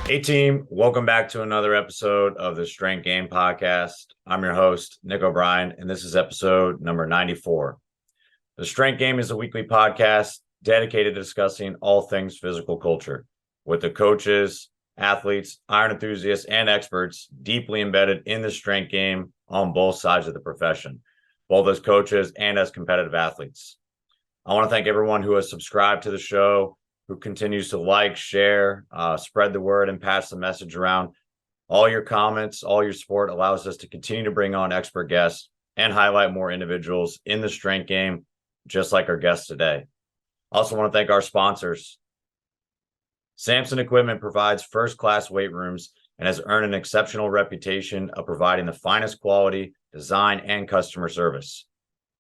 Hey team, welcome back to another episode of the Strength Game Podcast. I'm your host, Nick O'Brien, and this is episode number 94. The Strength Game is a weekly podcast dedicated to discussing all things physical culture with the coaches, athletes, iron enthusiasts, and experts deeply embedded in the strength game on both sides of the profession, both as coaches and as competitive athletes. I want to thank everyone who has subscribed to the show, who continues to like, share, spread the word, and pass the message around. All your comments, all your support allows us to continue to bring on expert guests and highlight more individuals in the strength game, just like our guests today. I also want to thank our sponsors. Samson Equipment provides first-class weight rooms and has earned an exceptional reputation of providing the finest quality, design, and customer service.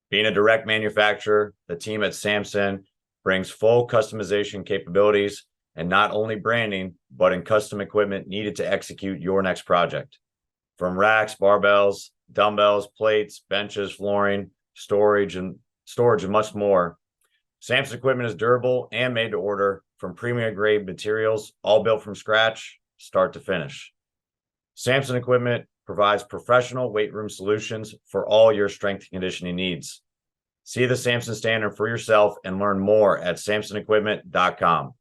Being a direct manufacturer, the team at Samson brings full customization capabilities and not only branding, but in custom equipment needed to execute your next project. From racks, barbells, dumbbells, plates, benches, flooring, storage, and much more. Samson equipment is durable and made to order from premium grade materials, all built from scratch, start to finish. Samson equipment provides professional weight room solutions for all your strength and conditioning needs. See the Samson standard for yourself and learn more at samsonequipment.com.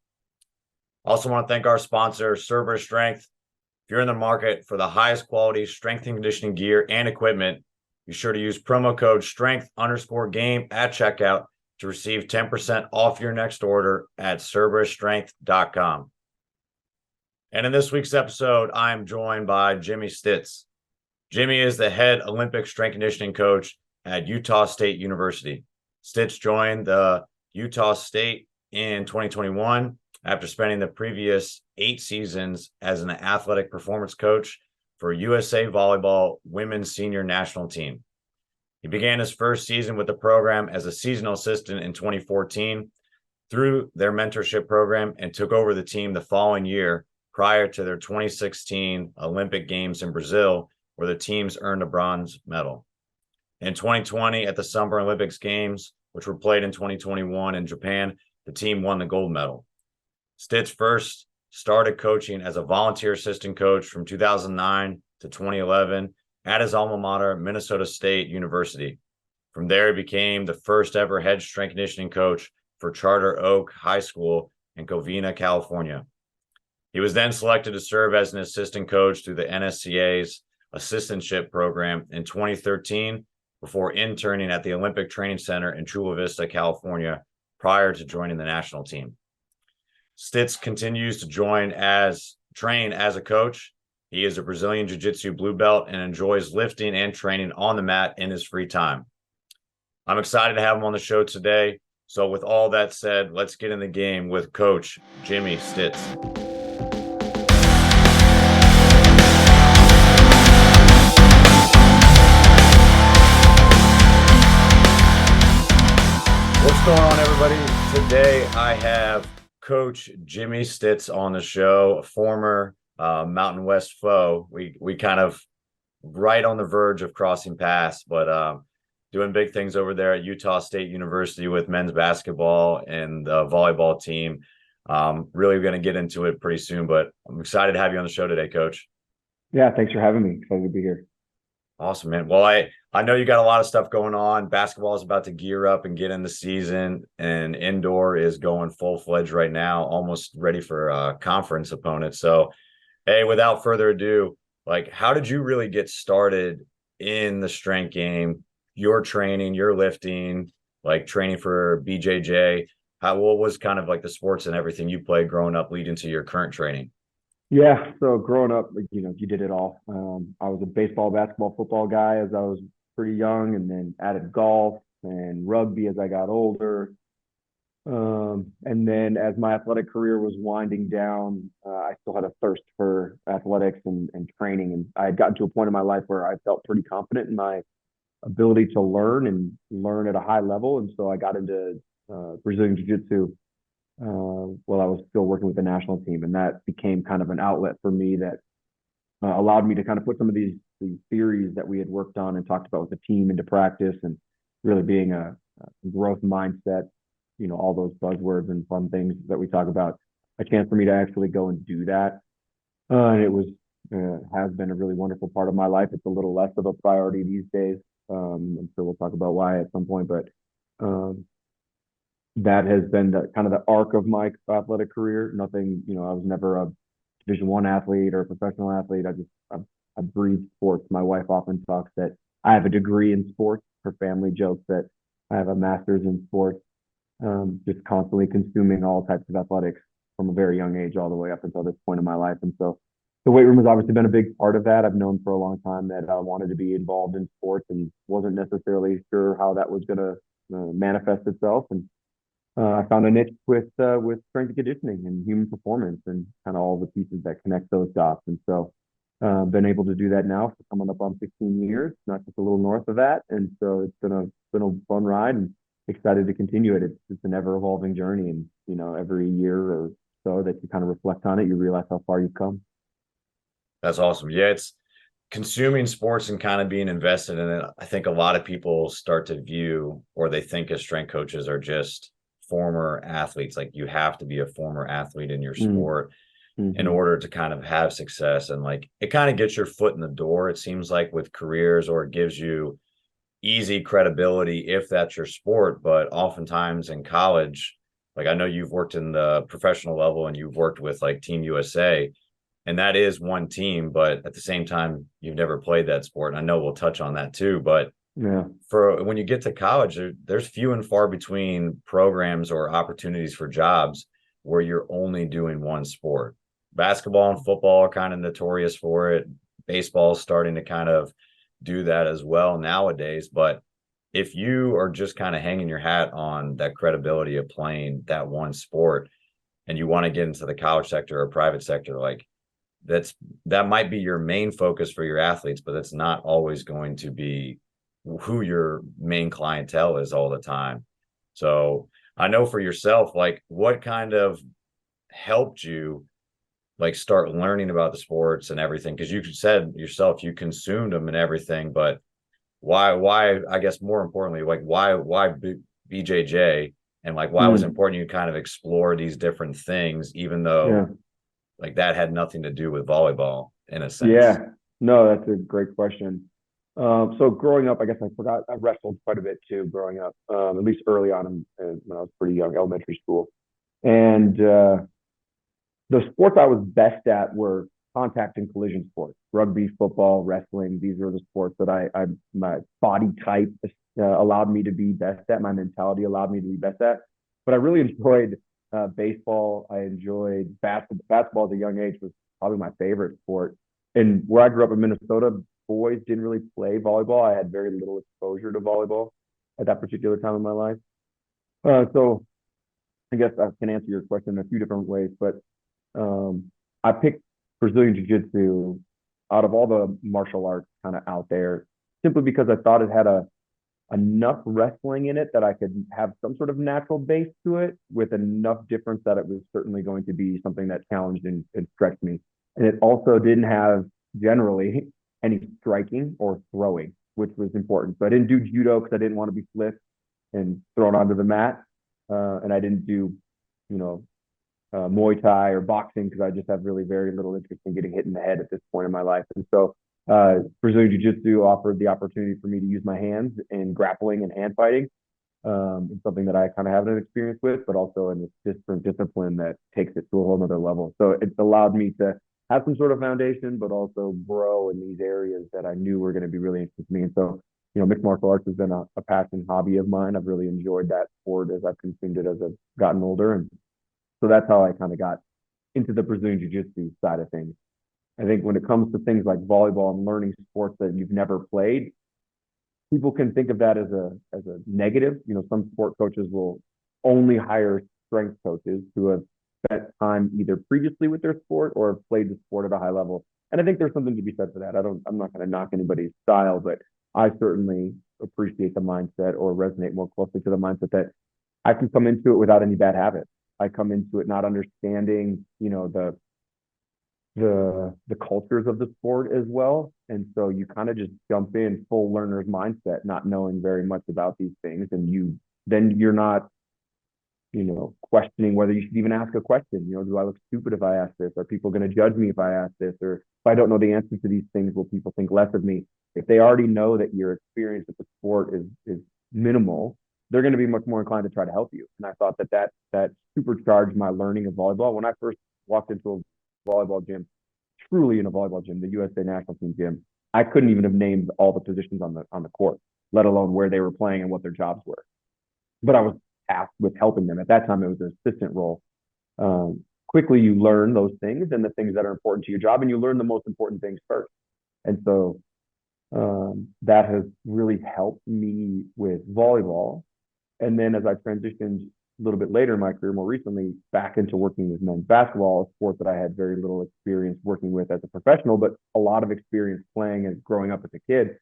Also want to thank our sponsor, Cerberus Strength. If you're in the market for the highest quality strength and conditioning gear and equipment, be sure to use promo code strength_game at checkout to receive 10% off your next order at cerberusstrength.com. And in this week's episode, I am joined by Jimmy Stitz. Jimmy is the head Olympic strength conditioning coach at Utah State University. Stitz joined the Utah State in 2021 after spending the previous 8 seasons as an athletic performance coach for USA Volleyball women's senior national team. He began his first season with the program as a seasonal assistant in 2014 through their mentorship program and took over the team the following year prior to their 2016 Olympic Games in Brazil, where the teams earned a bronze medal. In 2020, at the Summer Olympics Games, which were played in 2021 in Japan, the team won the gold medal. Stitz first started coaching as a volunteer assistant coach from 2009 to 2011 at his alma mater, Minnesota State University. From there, he became the first ever head strength conditioning coach for Charter Oak High School in Covina, California. He was then selected to serve as an assistant coach through the NSCA's assistantship program in 2013 before interning at the Olympic Training Center in Chula Vista, California, prior to joining the national team. Stitz continues to train as a coach. He is a Brazilian Jiu-Jitsu blue belt and enjoys lifting and training on the mat in his free time. I'm excited to have him on the show today. So with all that said, let's get in the game with Coach Jimmy Stitz. What's going on, everybody? Today I have Coach Jimmy Stitz on the show, a former Mountain West foe. We kind of right on the verge of crossing paths, but doing big things over there at Utah State University with men's basketball and the volleyball team. Really going to get into it pretty soon, but I'm excited to have you on the show today, Coach. Yeah, thanks for having me. Excited to be here. Awesome, man. Well, I know you got a lot of stuff going on. Basketball is about to gear up and get in the season, and indoor is going full-fledged right now, almost ready for conference opponents. So, hey, without further ado, like, how did you really get started in the strength game? Your training, your lifting, like training for BJJ. What was kind of like the sports and everything you played growing up leading to your current training? Yeah, so growing up, you did it all. I was a baseball, basketball, football guy as I was pretty young, and then added golf and rugby as I got older. And then as my athletic career was winding down, I still had a thirst for athletics and training. And I had gotten to a point in my life where I felt pretty confident in my ability to learn and learn at a high level. And so I got into Brazilian Jiu-Jitsu while I was still working with the national team. And that became kind of an outlet for me that allowed me to kind of put some of these theories that we had worked on and talked about with the team into practice, and really being a growth mindset, all those buzzwords and fun things that we talk about, a chance for me to actually go and do that. And it was has been a really wonderful part of my life. It's a little less of a priority these days. I'm sure we'll talk about why at some point, but um, that has been the kind of the arc of my athletic career. Nothing, I was never a Division 1 athlete or a professional athlete. I breathe sports. My wife often talks that I have a degree in sports. Her family jokes that I have a master's in sports. Just constantly consuming all types of athletics from a very young age all the way up until this point in my life. And so the weight room has obviously been a big part of that. I've known for a long time that I wanted to be involved in sports and wasn't necessarily sure how that was going to manifest itself. And I found a niche with strength and conditioning and human performance and kind of all the pieces that connect those dots. And so been able to do that now for coming up on 16 years, not just a little north of that. And so it's been a fun ride and excited to continue it. It's an ever evolving journey, and every year or so that you kind of reflect on it, you realize how far you've come. That's awesome. Yeah, it's consuming sports and kind of being invested in it. I think a lot of people start to view or they think as strength coaches are just former athletes. Like you have to be a former athlete in your sport in Mm-hmm. order to kind of have success. And like it kind of gets your foot in the door, it seems like, with careers, or it gives you easy credibility if that's your sport. But oftentimes in college, like I know you've worked in the professional level and you've worked with like Team USA, and that is one team, but at the same time, you've never played that sport. And I know we'll touch on that too. But Yeah. for when you get to college, there's few and far between programs or opportunities for jobs where you're only doing one sport. Basketball and football are kind of notorious for it. Baseball is starting to kind of do that as well nowadays. But if you are just kind of hanging your hat on that credibility of playing that one sport and you want to get into the college sector or private sector, like that might be your main focus for your athletes, but it's not always going to be who your main clientele is all the time. So I know for yourself, like what kind of helped you like start learning about the sports and everything? Because you said yourself you consumed them and everything, but why I guess more importantly, like why BJJ, and like why was it Mm. important you kind of explore these different things even Yeah. though like that had nothing to do with volleyball in a sense? Yeah. No, that's a great question. So growing up, I guess I forgot I wrestled quite a bit too growing up, at least early on when I was pretty young, elementary school. And the sports I was best at were contact and collision sports, rugby, football, wrestling. These were the sports that my body type allowed me to be best at. My mentality allowed me to be best at. But I really enjoyed baseball. I enjoyed basketball. Basketball at a young age was probably my favorite sport. And where I grew up in Minnesota, boys didn't really play volleyball. I had very little exposure to volleyball at that particular time in my life. So I guess I can answer your question in a few different ways, but I picked Brazilian Jiu Jitsu out of all the martial arts kind of out there simply because I thought it had enough wrestling in it that I could have some sort of natural base to it with enough difference that it was certainly going to be something that challenged and stretched me. And it also didn't have generally any striking or throwing, which was important. So I didn't do judo because I didn't want to be flipped and thrown onto the mat. And I didn't do, you know, Muay Thai or boxing because I just have really very little interest in getting hit in the head at this point in my life. And so Brazilian Jiu Jitsu offered the opportunity for me to use my hands in grappling and hand fighting. It's something that I kind of have an experience with, but also in this different discipline that takes it to a whole other level. So it's allowed me to have some sort of foundation, but also grow in these areas that I knew were going to be really interesting to me. And so, mixed martial arts has been a passion hobby of mine. I've really enjoyed that sport as I've consumed it as I've gotten older. And so that's how I kind of got into the Brazilian Jiu Jitsu side of things. I think when it comes to things like volleyball and learning sports that you've never played, people can think of that as a negative. Some sport coaches will only hire strength coaches who have spent time either previously with their sport or have played the sport at a high level. And I think there's something to be said for that. I'm not going to knock anybody's style, but I certainly appreciate the mindset or resonate more closely to the mindset that I can come into it without any bad habits. I come into it not understanding, the cultures of the sport as well. And so you kind of just jump in full learner's mindset, not knowing very much about these things. And you're not questioning whether you should even ask a question. Do I look stupid if I ask this? Are people going to judge me if I ask this? Or if I don't know the answer to these things, will people think less of me? If they already know that your experience with the sport is minimal, they're going to be much more inclined to try to help you. And I thought that supercharged my learning of volleyball. When I first walked into a volleyball gym, truly in a volleyball gym, the USA national team gym, I couldn't even have named all the positions on the court, let alone where they were playing and what their jobs were. But I was tasked with helping them. At that time, it was an assistant role. Quickly, you learn those things and the things that are important to your job, and you learn the most important things first. And so that has really helped me with volleyball. And then as I transitioned a little bit later in my career, more recently, back into working with men's basketball, a sport that I had very little experience working with as a professional, but a lot of experience playing and growing up as a kid.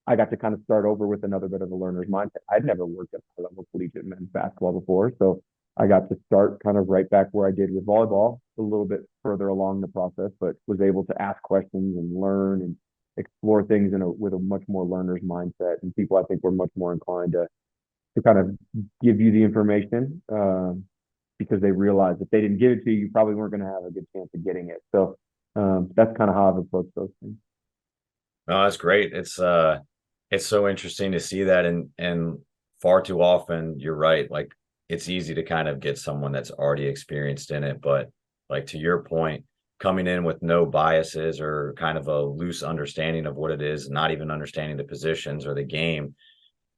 I got to kind of start over with another bit of a learner's mindset. I'd never worked at high level collegiate men's basketball before. So I got to start kind of right back where I did with volleyball, a little bit further along the process, but was able to ask questions and learn and explore things with a much more learner's mindset. And people, I think, were much more inclined to kind of give you the information because they realized if they didn't give it to you, you probably weren't going to have a good chance of getting it. So that's kind of how I've approached those things. No, that's great. It's so interesting to see that, and far too often you're right. Like, it's easy to kind of get someone that's already experienced in it, but like to your point, coming in with no biases or kind of a loose understanding of what it is, not even understanding the positions or the game,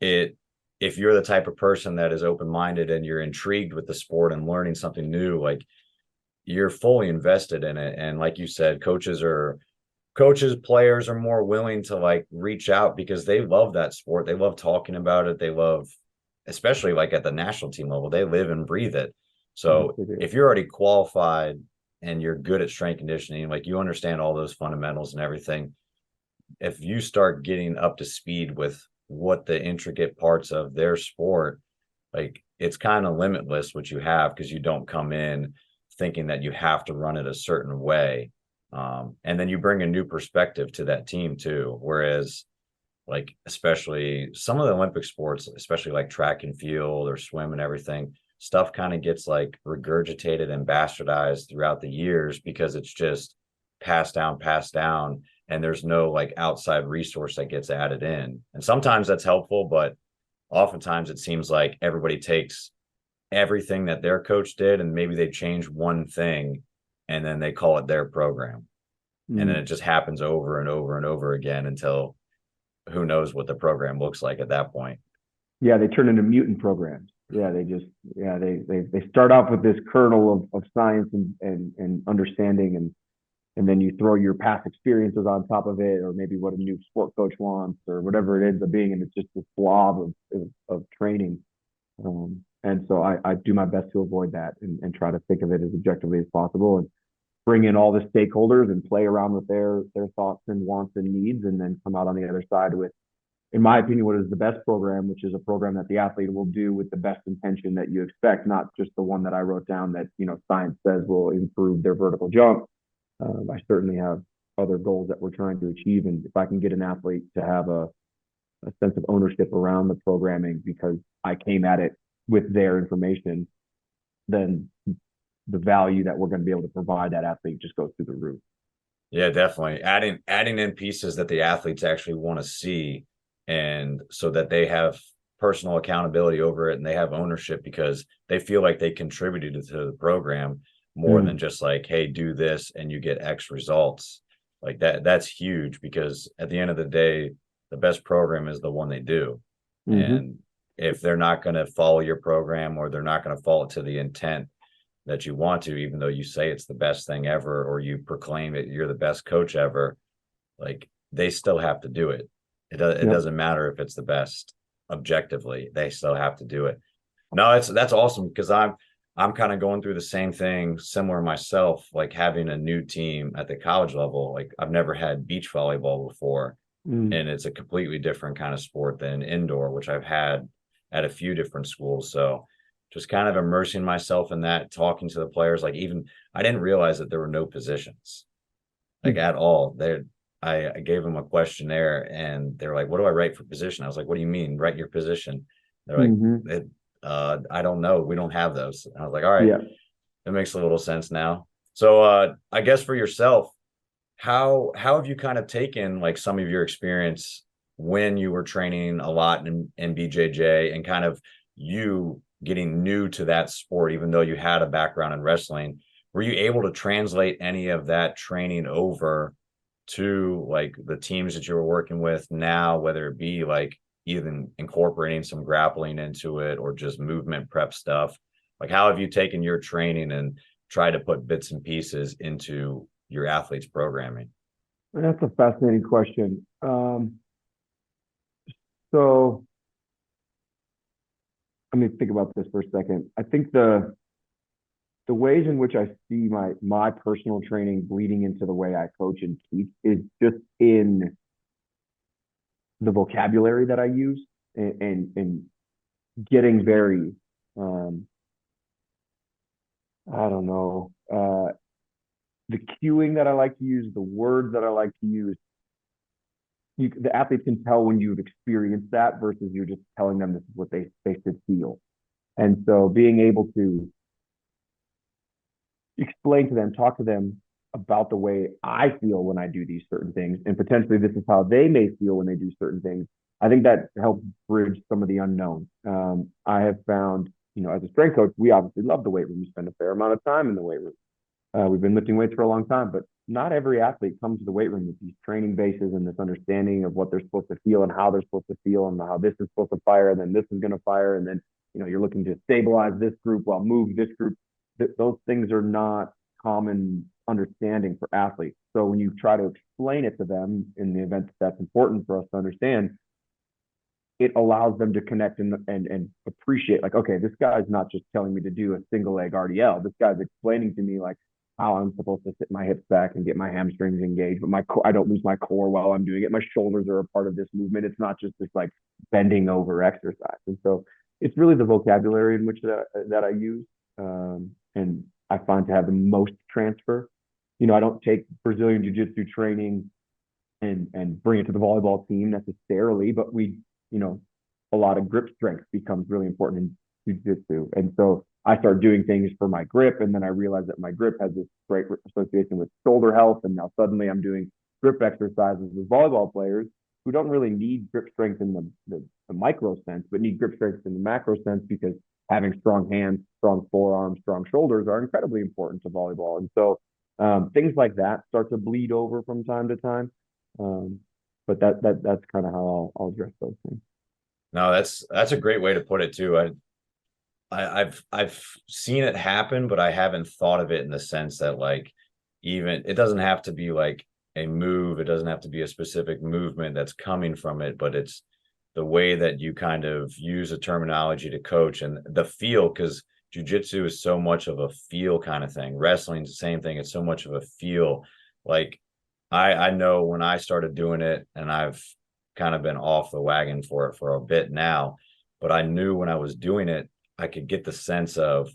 if you're the type of person that is open-minded and you're intrigued with the sport and learning something new, like, you're fully invested in it. And like you said, players are more willing to like reach out because they love that sport. They love talking about it. They love, especially like at the national team level, they live and breathe it. So if you're already qualified and you're good at strength conditioning, like you understand all those fundamentals and everything, if you start getting up to speed with what the intricate parts of their sport, like, it's kind of limitless what you have, because you don't come in thinking that you have to run it a certain way. And then you bring a new perspective to that team too. Whereas, like, especially some of the Olympic sports, especially like track and field or swim and everything, stuff kind of gets like regurgitated and bastardized throughout the years because it's just passed down, and there's no like outside resource that gets added in. And sometimes that's helpful, but oftentimes it seems like everybody takes everything that their coach did and maybe they change one thing and then they call it their program. And then it just happens over and over and over again until who knows what the program looks like at that point. Yeah, they turn into mutant programs. Yeah, they start off with this kernel of science and understanding, and then you throw your past experiences on top of it, or maybe what a new sport coach wants, or whatever it ends up being, and it's just this blob of training. And so I do my best to avoid that and try to think of it as objectively as possible, and bring in all the stakeholders and play around with their thoughts and wants and needs, and then come out on the other side with, in my opinion, what is the best program, which is a program that the athlete will do with the best intention that you expect, not just the one that I wrote down that, science says will improve their vertical jump. I certainly have other goals that we're trying to achieve. And if I can get an athlete to have a sense of ownership around the programming because I came at it with their information, then the value that we're going to be able to provide that athlete just goes through the roof. Yeah, definitely. Adding in pieces that the athletes actually want to see, and so that they have personal accountability over it and they have ownership because they feel like they contributed to the program more than just like, hey, do this and you get X results. Like that's huge, because at the end of the day, the best program is the one they do. And if they're not going to follow your program, or they're not going to follow it to the intent that you want to, even though you say it's the best thing ever, or you proclaim that you're the best coach ever, like, they still have to do it. It doesn't matter if it's the best objectively, they still have to do it. No, that's awesome, because I'm kind of going through the same thing, similar myself, like having a new team at the college level. Like, I've never had beach volleyball before, and it's a completely different kind of sport than indoor, which I've had at a few different schools. So just kind of immersing myself in that, talking to the players. Like, even I didn't realize that there were no positions, like, at all. I gave them a questionnaire and they're like, what do I write for position? I was like, what do you mean, write your position? They're like, I don't know. We don't have those. And I was like, all right, Yeah. it makes a little sense now. So I guess for yourself, how have you kind of taken like some of your experience when you were training a lot in BJJ and kind of you getting new to that sport, even though you had a background in wrestling, were you able to translate any of that training over to like the teams that you were working with now, whether it be like even incorporating some grappling into it or just movement prep stuff? Like, how have you taken your training and tried to put bits and pieces into your athletes' programming? That's a fascinating question. So let me think about this for a second. I think the ways in which I see my personal training bleeding into the way I coach and teach is just in the vocabulary that I use and getting very I don't know the cueing that I like to use, the words that I like to use. The athletes can tell when you've experienced that versus you're just telling them this is what they should feel. And so being able to explain to them, talk to them about the way I feel when I do these certain things, and potentially this is how they may feel when they do certain things. I think that helps bridge some of the unknown. I have found, as a strength coach, we obviously love the weight room. We spend a fair amount of time in the weight room. We've been lifting weights for a long time, but not every athlete comes to the weight room with these training bases and this understanding of what they're supposed to feel and how they're supposed to feel and how this is supposed to fire and then this is going to fire and then you're looking to stabilize this group while move this group. Those things are not common understanding for athletes. So when you try to explain it to them in the event that that's important for us to understand, it allows them to connect and appreciate, like, okay, this guy's not just telling me to do a single leg RDL. This guy's explaining to me like how I'm supposed to sit my hips back and get my hamstrings engaged, but I don't lose my core while I'm doing it. My shoulders are a part of this movement. It's not just this like bending over exercise. And so it's really the vocabulary in which that I use. And I find to have the most transfer. I don't take Brazilian Jiu-Jitsu training and bring it to the volleyball team necessarily, but a lot of grip strength becomes really important in Jiu-Jitsu. And so I start doing things for my grip, and then I realize that my grip has this great association with shoulder health, and now suddenly I'm doing grip exercises with volleyball players who don't really need grip strength in the micro sense, but need grip strength in the macro sense because having strong hands, strong forearms, strong shoulders are incredibly important to volleyball. And so things like that start to bleed over from time to time. But that's kind of how I'll address those things. No, that's a great way to put it too. I've seen it happen, but I haven't thought of it in the sense that like even it doesn't have to be like a move, it doesn't have to be a specific movement that's coming from it, but it's the way that you kind of use a terminology to coach and the feel, because jujitsu is so much of a feel kind of thing. Wrestling's the same thing. It's so much of a feel. Like I know when I started doing it, and I've kind of been off the wagon for it for a bit now, but I knew when I was doing it, I could get the sense of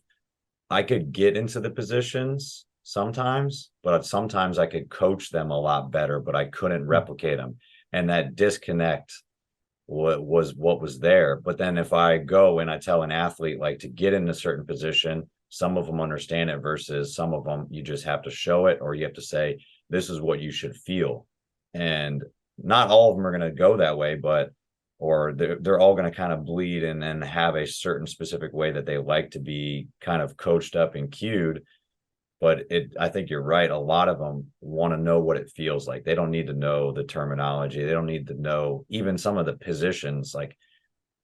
I could get into the positions sometimes, but sometimes I could coach them a lot better, but I couldn't replicate them. And that disconnect what was there. But then if I go and I tell an athlete like to get in a certain position, some of them understand it versus some of them you just have to show it, or you have to say, this is what you should feel. And not all of them are going to go that way, but or they're all going to kind of bleed and have a certain specific way that they like to be kind of coached up and cued. But I think you're right. A lot of them want to know what it feels like. They don't need to know the terminology. They don't need to know even some of the positions. Like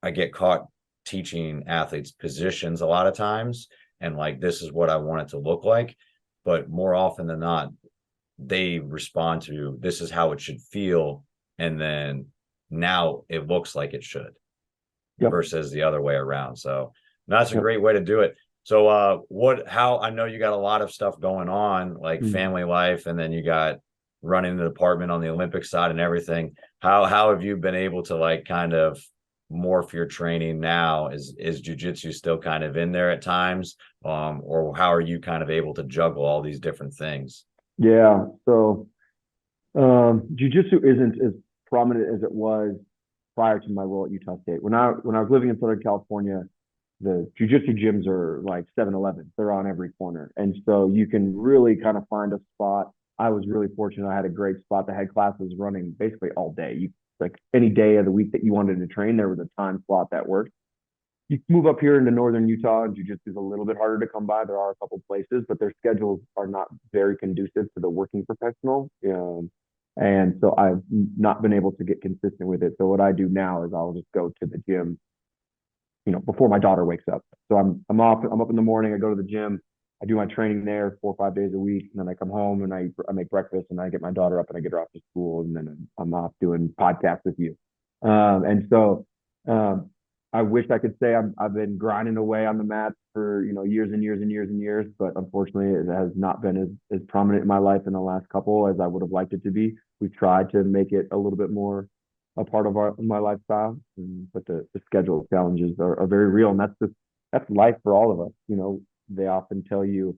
I get caught teaching athletes positions a lot of times, and like, this is what I want it to look like. But more often than not, they respond to this is how it should feel. And then now it looks like it should versus the other way around. So that's a great way to do it. So how I know you got a lot of stuff going on, like family life, and then you got running the department on the Olympic side and everything. How have you been able to like kind of morph your training now? Is jiu-jitsu still kind of in there at times? Or how are you kind of able to juggle all these different things? Yeah. So jiu-jitsu isn't as prominent as it was prior to my role at Utah State. When I was living in Southern California, the jujitsu gyms are like 7-Eleven. They're on every corner. And so you can really kind of find a spot. I was really fortunate. I had a great spot that had classes running basically all day. You like any day of the week that you wanted to train, there was a time slot that worked. You move up here into northern Utah, and jiu-jitsu is a little bit harder to come by. There are a couple places, but their schedules are not very conducive to the working professional. And so I've not been able to get consistent with it. So what I do now is I'll just go to the gym, before my daughter wakes up. So I'm up in the morning. I go to the gym. I do my training there 4 or 5 days a week, and then I come home and I make breakfast and I get my daughter up and I get her off to school, and then I'm off doing podcasts with you. And so I wish I could say I've been grinding away on the mats for years and years and years and years, but unfortunately it has not been as prominent in my life in the last couple as I would have liked it to be. We've tried to make it a little bit more a part of my lifestyle, but the schedule challenges are very real, and that's life for all of us. They often tell you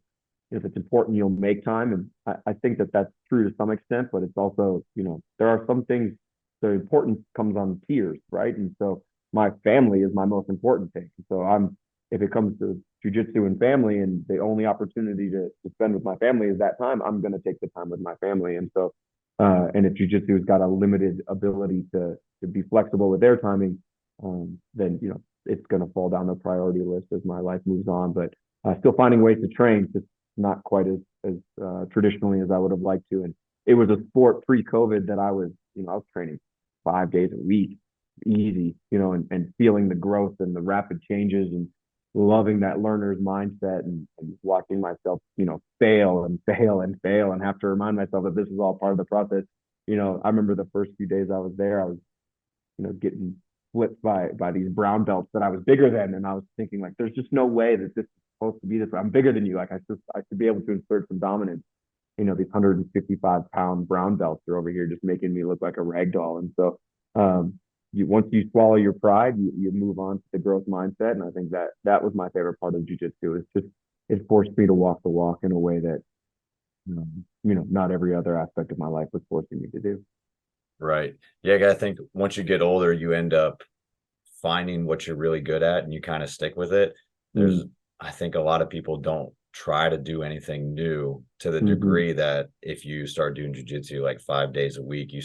if it's important, you'll make time, and I think that that's true to some extent, but it's also there are some things, the importance comes on tiers, right? And so my family is my most important thing. So if it comes to jujitsu and family, and the only opportunity to spend with my family is that time, I'm going to take the time with my family. And so, and if jujitsu has got a limited ability to be flexible with their timing, then it's going to fall down the priority list as my life moves on. But still finding ways to train, just not quite as traditionally as I would have liked to. And it was a sport pre-COVID that I was training 5 days a week, easy, and feeling the growth and the rapid changes, and loving that learner's mindset, and watching myself, fail and fail and fail, and have to remind myself that this is all part of the process. I remember the first few days I was there, I was, getting flipped by these brown belts that I was bigger than, and I was thinking like, there's just no way that this is supposed to be this way. I'm bigger than you. Like I should be able to insert some dominance. These 155-pound brown belts are over here just making me look like a rag doll. And so, once you swallow your pride, you move on to the growth mindset. And I think that was my favorite part of jiu-jitsu. It forced me to walk the walk in a way that, not every other aspect of my life was forcing me to do. Right. Yeah, I think once you get older, you end up finding what you're really good at and you kind of stick with it. I think a lot of people don't try to do anything new to the degree that if you start doing jiu-jitsu like 5 days a week,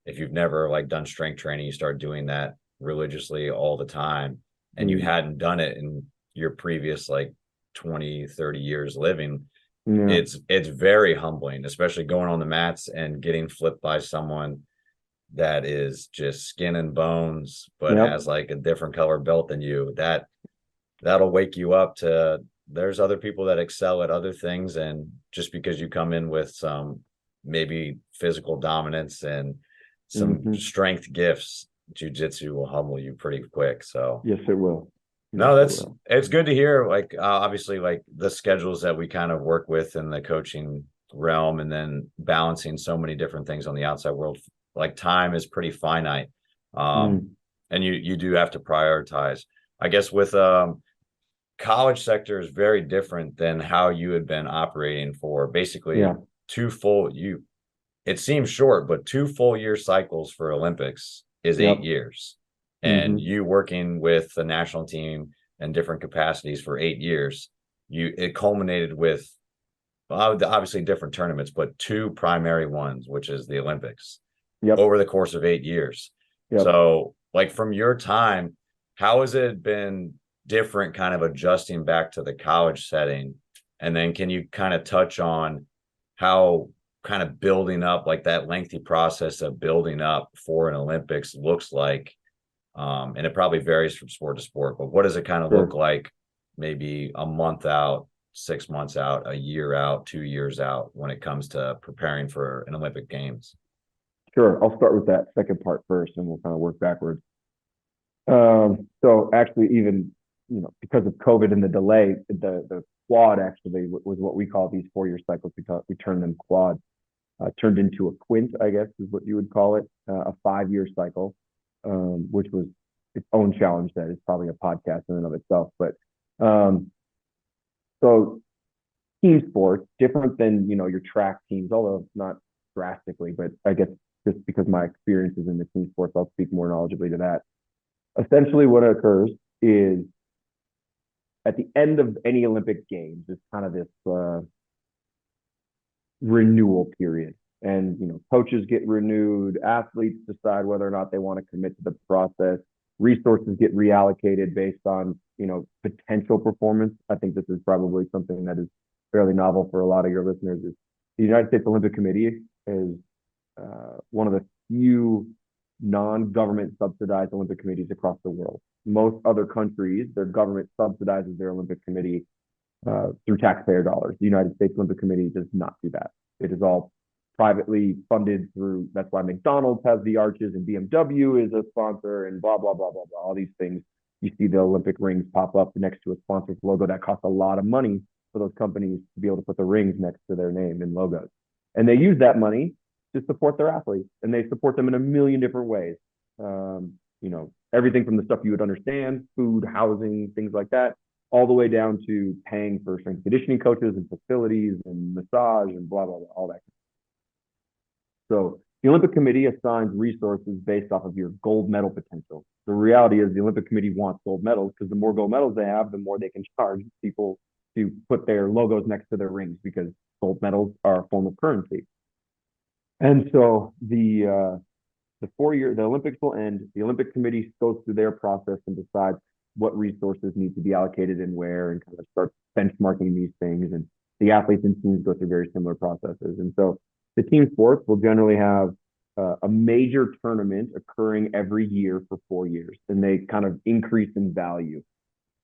if you've never like done strength training, you start doing that religiously all the time, and you hadn't done it in your previous like 20, 30 years living. Yeah. It's very humbling, especially going on the mats and getting flipped by someone that is just skin and bones, but has like a different color belt than you. That'll wake you up to there's other people that excel at other things, and just because you come in with some maybe physical dominance and some strength gifts, jiu-jitsu will humble you pretty quick. So yes, it will. No, it's good to hear. Like obviously, like the schedules that we kind of work with in the coaching realm, and then balancing so many different things on the outside world, like time is pretty finite, and you do have to prioritize. I guess with college sector is very different than how you had been operating for basically it seems short, but 2 full year cycles for Olympics is 8 years. And you working with the national team in different capacities for 8 years, it culminated with obviously different tournaments, but 2 primary ones, which is the Olympics over the course of 8 years. So like from your time, how has it been different kind of adjusting back to the college setting? And then can you kind of touch on how kind of building up, like that lengthy process of building up for an Olympics looks like? And it probably varies from sport to sport, but what does it kind of look like maybe a month out, 6 months out, a year out, 2 years out when it comes to preparing for an Olympic Games? Sure. I'll start with that second part first, and we'll kind of work backwards. So actually, even, because of COVID and the delay, the quad actually was what we call these 4 year cycles. We turned them quad, turned into a quint, I guess is what you would call it, a 5 year cycle, which was its own challenge. That is probably a podcast in and of itself. But so team sports, different than, your track teams, although not drastically, but I guess just because my experience is in the team sports, I'll speak more knowledgeably to that. Essentially what occurs is at the end of any Olympic Games, it's kind of this renewal period. And, coaches get renewed, athletes decide whether or not they want to commit to the process, resources get reallocated based on, potential performance. I think this is probably something that is fairly novel for a lot of your listeners. Is the United States Olympic Committee is one of the few non-government subsidized Olympic committees across the world. Most other countries, their government subsidizes their Olympic committee through taxpayer dollars. The United States Olympic Committee does not do that. It is all privately funded through, that's why McDonald's has the arches and BMW is a sponsor and blah, blah, blah, blah, blah, all these things. You see the Olympic rings pop up next to a sponsor's logo that costs a lot of money for those companies to be able to put the rings next to their name and logos. And they use that money to support their athletes, and they support them in a million different ways. Everything from the stuff you would understand, food, housing, things like that, all the way down to paying for strength and conditioning coaches and facilities and massage and blah, blah, blah, all that. So the Olympic Committee assigns resources based off of your gold medal potential. The reality is the Olympic Committee wants gold medals because the more gold medals they have, the more they can charge people to put their logos next to their rings because gold medals are a form of currency. And so the Olympics will end. The Olympic Committee goes through their process and decides what resources need to be allocated and where, and kind of start benchmarking these things. And the athletes and teams go through very similar processes. And so the team sports will generally have a major tournament occurring every year for 4 years, and they kind of increase in value.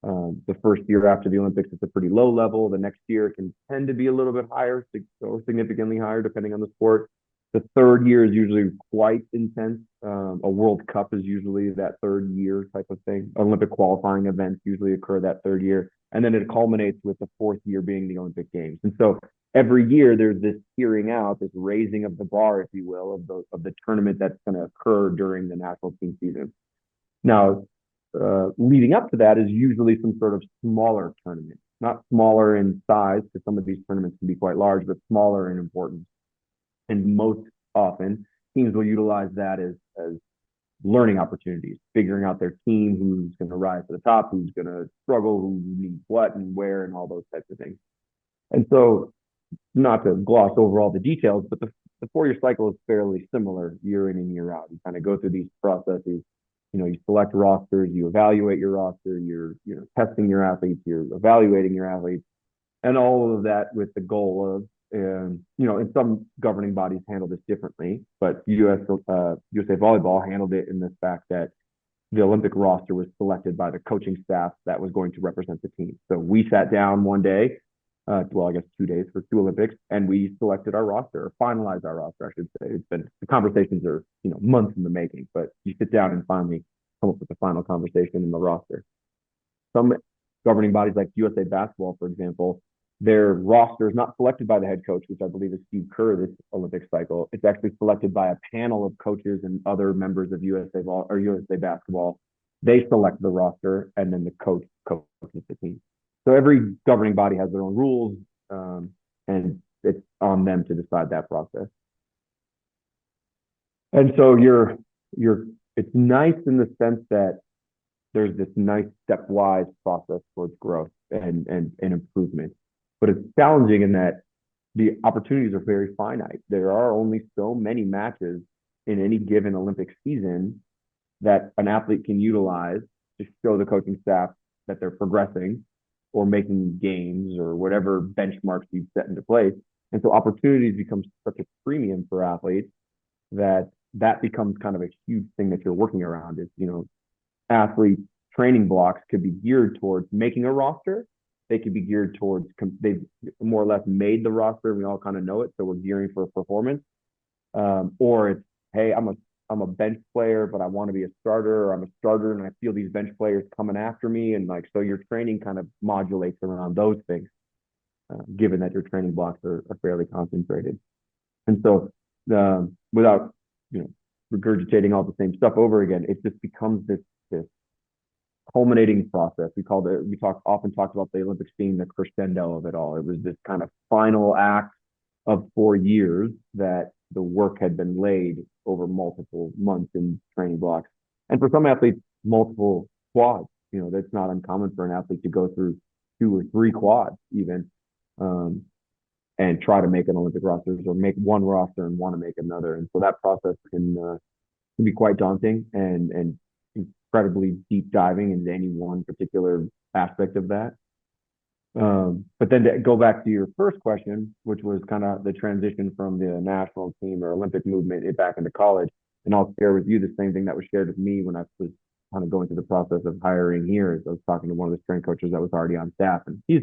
The first year after the Olympics, it's a pretty low level. The next year it can tend to be a little bit higher or significantly higher, depending on the sport. The third year is usually quite intense. A World Cup is usually that third year type of thing. Olympic qualifying events usually occur that third year. And then it culminates with the fourth year being the Olympic Games. And so every year there's this tiering out, this raising of the bar, if you will, of the tournament that's going to occur during the national team season. Now, leading up to that is usually some sort of smaller tournament, not smaller in size, because some of these tournaments can be quite large, but smaller in importance. And most often, teams will utilize that as learning opportunities, figuring out their team, who's going to rise to the top, who's going to struggle, who needs what and where, and all those types of things. And so, not to gloss over all the details, but the 4-year cycle is fairly similar year in and year out. You kind of go through these processes. You select rosters, you evaluate your roster, you're testing your athletes, you're evaluating your athletes, and all of that with the goal of, and some governing bodies handle this differently, but USA Volleyball handled it in the fact that the Olympic roster was selected by the coaching staff that was going to represent the team. So we sat down one day, I guess 2 days for 2 Olympics, and we selected our roster, or finalized our roster, I should say. The conversations are months in the making, but you sit down and finally come up with the final conversation in the roster. Some governing bodies like USA Basketball, for example, their roster is not selected by the head coach, which I believe is Steve Kerr this Olympic cycle. It's actually selected by a panel of coaches and other members of USA Basketball. They select the roster, and then the coach coaches the team. So every governing body has their own rules, and it's on them to decide that process. And so it's nice in the sense that there's this nice stepwise process towards growth and improvement. But it's challenging in that the opportunities are very finite. There are only so many matches in any given Olympic season that an athlete can utilize to show the coaching staff that they're progressing or making gains or whatever benchmarks you've set into place. And so opportunities become such a premium for athletes that becomes kind of a huge thing that you're working around. Is, athlete training blocks could be geared towards making a roster. They could be geared towards, they've more or less made the roster. We all kind of know it. So we're gearing for a performance. Or it's, hey, I'm a bench player, but I want to be a starter, or I'm a starter and I feel these bench players coming after me. And so your training kind of modulates around those things, given that your training blocks are fairly concentrated. And so without, regurgitating all the same stuff over again, it just becomes this culminating process. We often talked about the Olympics being the crescendo of it all. It was this kind of final act of 4 years that the work had been laid over multiple months in training blocks. And for some athletes, multiple quads. That's not uncommon for an athlete to go through 2 or 3 quads even, and try to make an Olympic roster or make one roster and want to make another. And so that process can be quite daunting and incredibly deep diving into any one particular aspect of that. But then to go back to your first question, which was kind of the transition from the national team or Olympic movement back into college, and I'll share with you the same thing that was shared with me when I was kind of going through the process of hiring here. Is I was talking to one of the strength coaches that was already on staff, and he's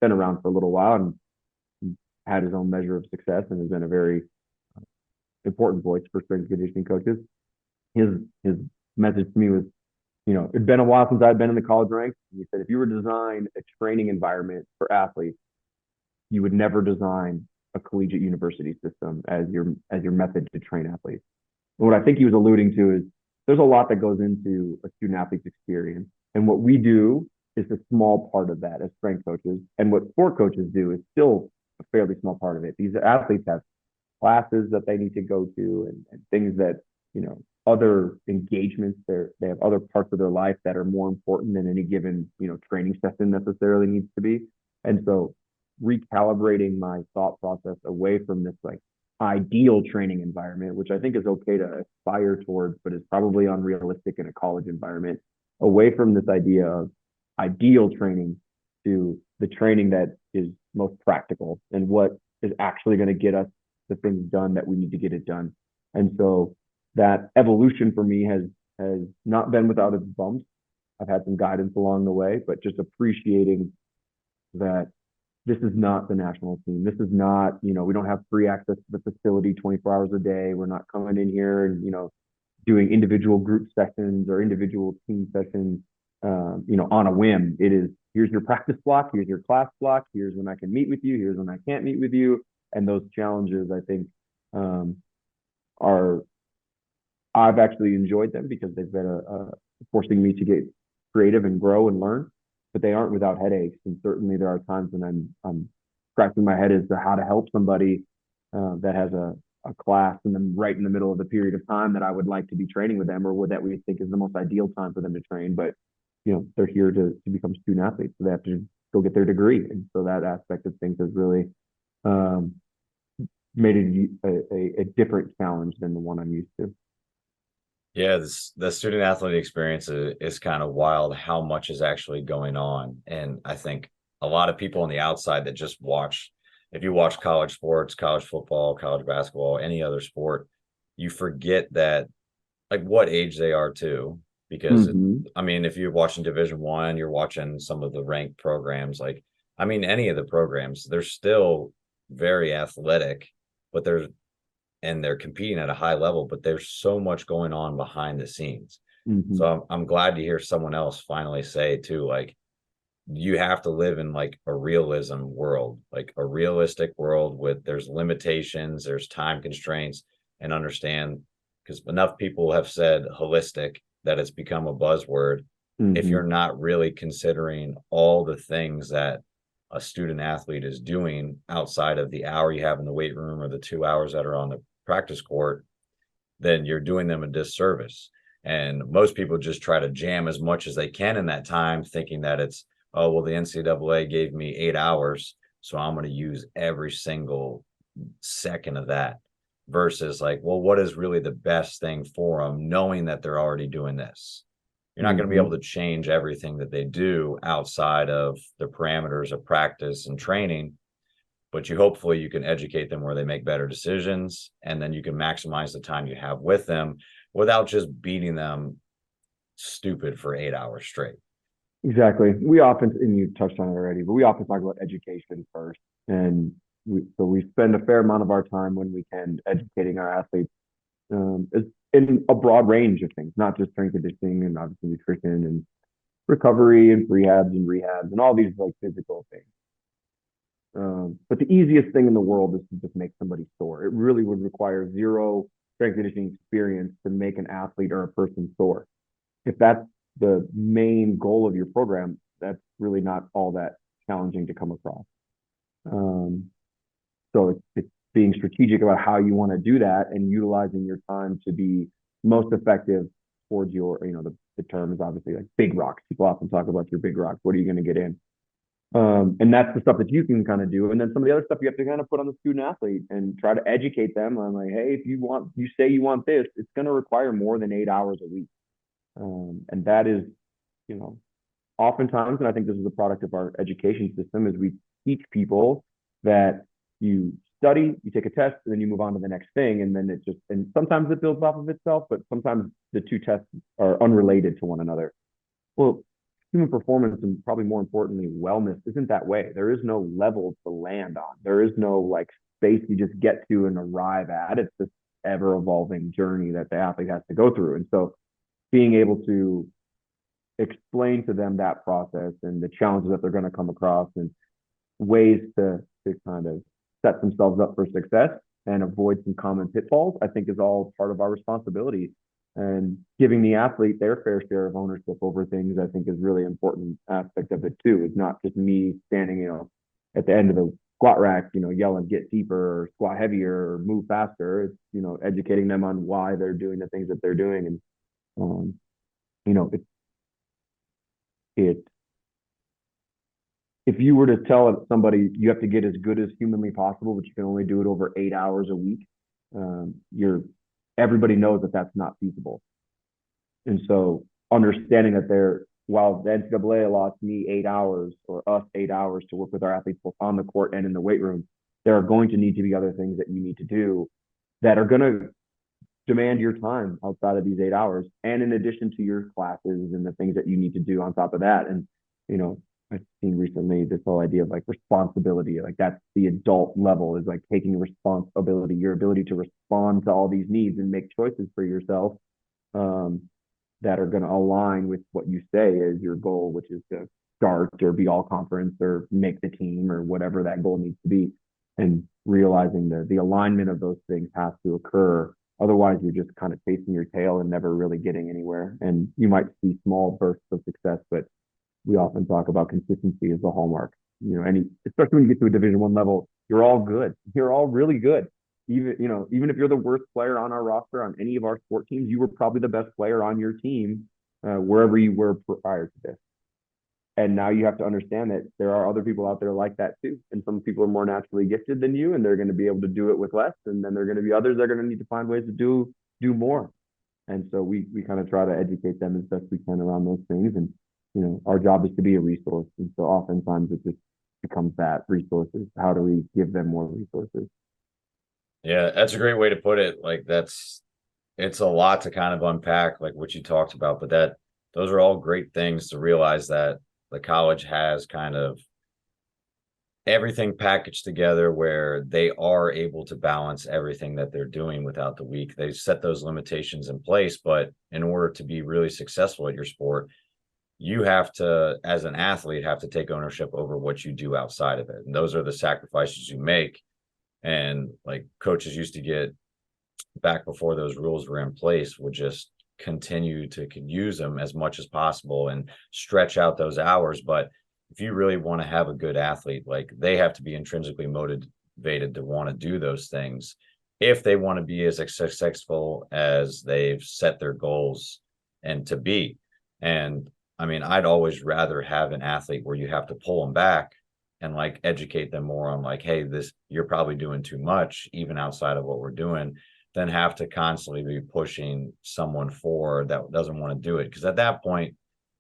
been around for a little while and had his own measure of success and has been a very important voice for strength conditioning coaches. His message to me was, it'd been a while since I'd been in the college ranks. And he said, if you were to design a training environment for athletes, you would never design a collegiate university system as your method to train athletes. And what I think he was alluding to is there's a lot that goes into a student athlete's experience. And what we do is a small part of that as strength coaches. And what sport coaches do is still a fairly small part of it. These athletes have classes that they need to go to and things that, other engagements. They have other parts of their life that are more important than any given, training session necessarily needs to be. And so recalibrating my thought process away from this like ideal training environment, which I think is okay to aspire towards, but is probably unrealistic in a college environment, away from this idea of ideal training to the training that is most practical and what is actually going to get us the things done that we need to get it done. And so that evolution for me has not been without its bumps. I've had some guidance along the way, but just appreciating that this is not the national team. This is not, we don't have free access to the facility 24 hours a day. We're not coming in here and, doing individual group sessions or individual team sessions, on a whim. It is, here's your practice block, here's your class block, here's when I can meet with you, here's when I can't meet with you. And those challenges, I think, I've actually enjoyed them because they've been forcing me to get creative and grow and learn, but they aren't without headaches. And certainly there are times when I'm scratching my head as to how to help somebody that has a class and then right in the middle of the period of time that I would like to be training with them or that we think is the most ideal time for them to train. But, they're here to become student athletes. So they have to go get their degree. And so that aspect of things has really made it a different challenge than the one I'm used to. Yeah, the student athlete experience is kind of wild how much is actually going on. And I think a lot of people on the outside that just watch, if you watch college sports, college football, college basketball, any other sport, you forget that like what age they are too. Because if you're watching Division I, you're watching some of the ranked programs, any of the programs, they're still very athletic, but they're competing at a high level, but there's so much going on behind the scenes. So I'm glad to hear someone else finally say too, like, you have to live in like a realism world, like a realistic world with there's limitations, there's time constraints, and understand, because enough people have said holistic that it's become a buzzword. If you're not really considering all the things that a student athlete is doing outside of the hour you have in the weight room or the 2 hours that are on the practice court, then you're doing them a disservice. And most people just try to jam as much as they can in that time, thinking that it's, oh, well, the NCAA gave me 8 hours, so I'm going to use every single second of that, versus like, well, what is really the best thing for them, knowing that they're already doing this? You're not going to be able to change everything that they do outside of the parameters of practice and training, but hopefully you can educate them where they make better decisions, and then you can maximize the time you have with them without just beating them stupid for 8 hours straight. Exactly. We often, and you touched on it already, but we often talk about education first. And we spend a fair amount of our time when we can educating our athletes in a broad range of things, not just strength conditioning and obviously nutrition and recovery and rehabs and all these like physical things. But the easiest thing in the world is to just make somebody sore. It really would require zero strength conditioning experience to make an athlete or a person sore. If that's the main goal of your program, that's really not all that challenging to come across. So it's being strategic about how you want to do that and utilizing your time to be most effective towards your, the term is obviously like big rocks. People often talk about your big rocks. What are you going to get in? And that's the stuff that you can kind of do. And then some of the other stuff you have to kind of put on the student athlete and try to educate them on like, hey, if you say you want this, it's going to require more than 8 hours a week. And that is, you know, oftentimes, and I think this is a product of our education system, is we teach people that you study, you take a test, and then you move on to the next thing. And then and sometimes it builds off of itself, but sometimes the two tests are unrelated to one another. Well, human performance and probably more importantly, wellness isn't that way. There is no level to land on. There is no like space you just get to and arrive at. It's this ever evolving journey that the athlete has to go through. And so being able to explain to them that process and the challenges that they're going to come across and ways to kind of set themselves up for success and avoid some common pitfalls, I think is all part of our responsibility. And giving the athlete their fair share of ownership over things, I think, is really important aspect of it too. It's not just me standing, at the end of the squat rack, yelling, get deeper or squat heavier or move faster. It's, educating them on why they're doing the things that they're doing. And, it if you were to tell somebody you have to get as good as humanly possible, but you can only do it over 8 hours a week, everybody knows that that's not feasible. And so understanding that while the NCAA allots me 8 hours or us 8 hours to work with our athletes both on the court and in the weight room, there are going to need to be other things that you need to do that are going to demand your time outside of these 8 hours, and in addition to your classes and the things that you need to do on top of that. And, I've seen recently this whole idea of like responsibility, like that's the adult level, is like taking responsibility, your ability to respond to all these needs and make choices for yourself that are going to align with what you say is your goal, which is to start or be all conference or make the team or whatever that goal needs to be. And realizing the alignment of those things has to occur. Otherwise, you're just kind of chasing your tail and never really getting anywhere. And you might see small bursts of success, but we often talk about consistency as the hallmark. Especially when you get to a Division I level, you're all good. You're all really good. Even if you're the worst player on our roster on any of our sport teams, you were probably the best player on your team wherever you were prior to this. And now you have to understand that there are other people out there like that too. And some people are more naturally gifted than you, and they're going to be able to do it with less. And then there are going to be others that are going to need to find ways to do more. And so we kind of try to educate them as best we can around those things. And, our job is to be a resource. And so oftentimes it just becomes that resources. How do we give them more resources? Yeah, that's a great way to put it. Like it's a lot to kind of unpack, like what you talked about, but those are all great things to realize that the college has kind of everything packaged together where they are able to balance everything that they're doing without the week. They set those limitations in place, but in order to be really successful at your sport, you have to, as an athlete, have to take ownership over what you do outside of it. And those are the sacrifices you make. And like coaches used to get back before those rules were in place, would just continue to use them as much as possible and stretch out those hours. But if you really want to have a good athlete, like they have to be intrinsically motivated to want to do those things if they want to be as successful as they've set their goals and to be. And I mean, I'd always rather have an athlete where you have to pull them back and like educate them more on like, hey, you're probably doing too much, even outside of what we're doing, than have to constantly be pushing someone forward that doesn't want to do it. Because at that point,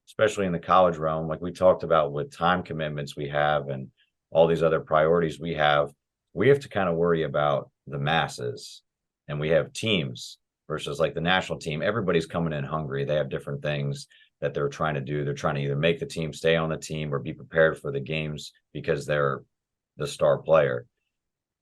especially in the college realm, like we talked about with time commitments we have and all these other priorities we have to kind of worry about the masses. And we have teams versus like the national team. Everybody's coming in hungry. They have different things that they're trying to do. They're trying to either make the team, stay on the team, or be prepared for the games because they're the star player.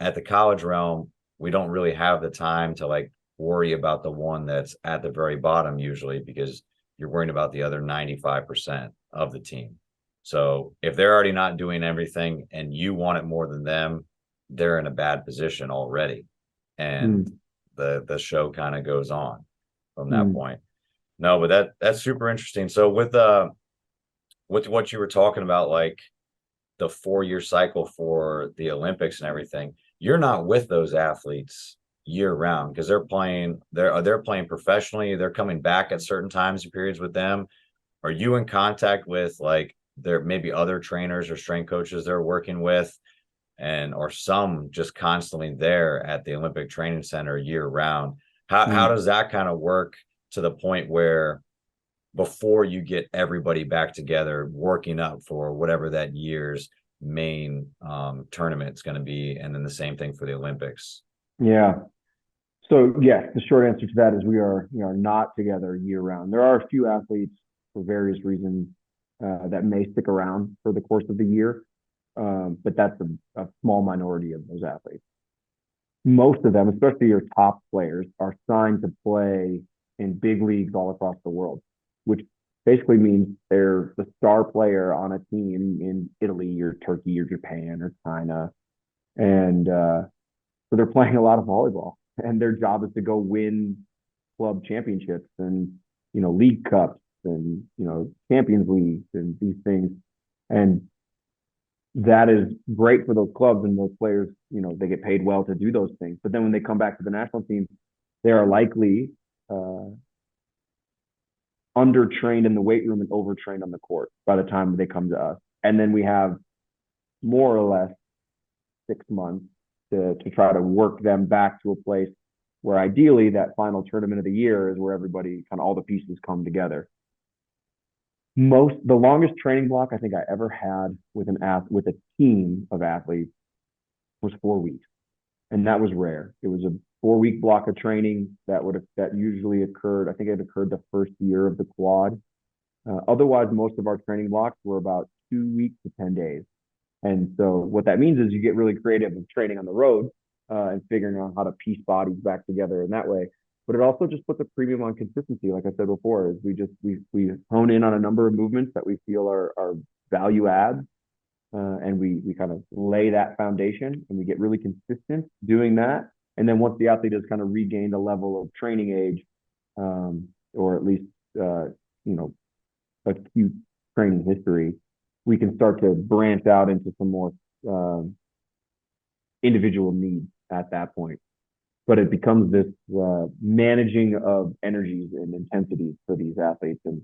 At the college realm, we don't really have the time to like worry about the one that's at the very bottom usually, because you're worrying about the other 95% of the team. So if they're already not doing everything and you want it more than them, they're in a bad position already. And the show kind of goes on from that point. No, but that's super interesting. So with what you were talking about, like the 4-year cycle for the Olympics and everything, you're not with those athletes year round because they're playing professionally. They're coming back at certain times and periods with them. Are you in contact with like there may be other trainers or strength coaches they're working with, and or some just constantly there at the Olympic Training Center year round. How does that kind of work to the point where before you get everybody back together working up for whatever that year's main tournament is going to be, and then the same thing for the Olympics? Yeah. So yes, the short answer to that is we are not together year round. There are a few athletes for various reasons that may stick around for the course of the year, but that's a small minority of those athletes. Most of them, especially your top players, are signed to play in big leagues all across the world, which basically means they're the star player on a team in Italy or Turkey or Japan or China. And so they're playing a lot of volleyball, and their job is to go win club championships and, league cups and, Champions Leagues and these things. And that is great for those clubs and those players, they get paid well to do those things. But then when they come back to the national team, they are likely undertrained in the weight room and overtrained on the court by the time they come to us. And then we have more or less 6 months to try to work them back to a place where ideally that final tournament of the year is where everybody kind of all the pieces come together. The longest training block I think I ever had with a team of athletes was 4 weeks, and that was rare. It was a 4-week block of training that usually occurred. I think it occurred the first year of the quad. Otherwise, most of our training blocks were about 2 weeks to 10 days. And so what that means is you get really creative with training on the road and figuring out how to piece bodies back together in that way. But it also just puts a premium on consistency. Like I said before, is we hone in on a number of movements that we feel are value adds, and we kind of lay that foundation, and we get really consistent doing that. And then once the athlete has kind of regained a level of training age, or at least acute training history, we can start to branch out into some more individual needs at that point. But it becomes this managing of energies and intensities for these athletes. And,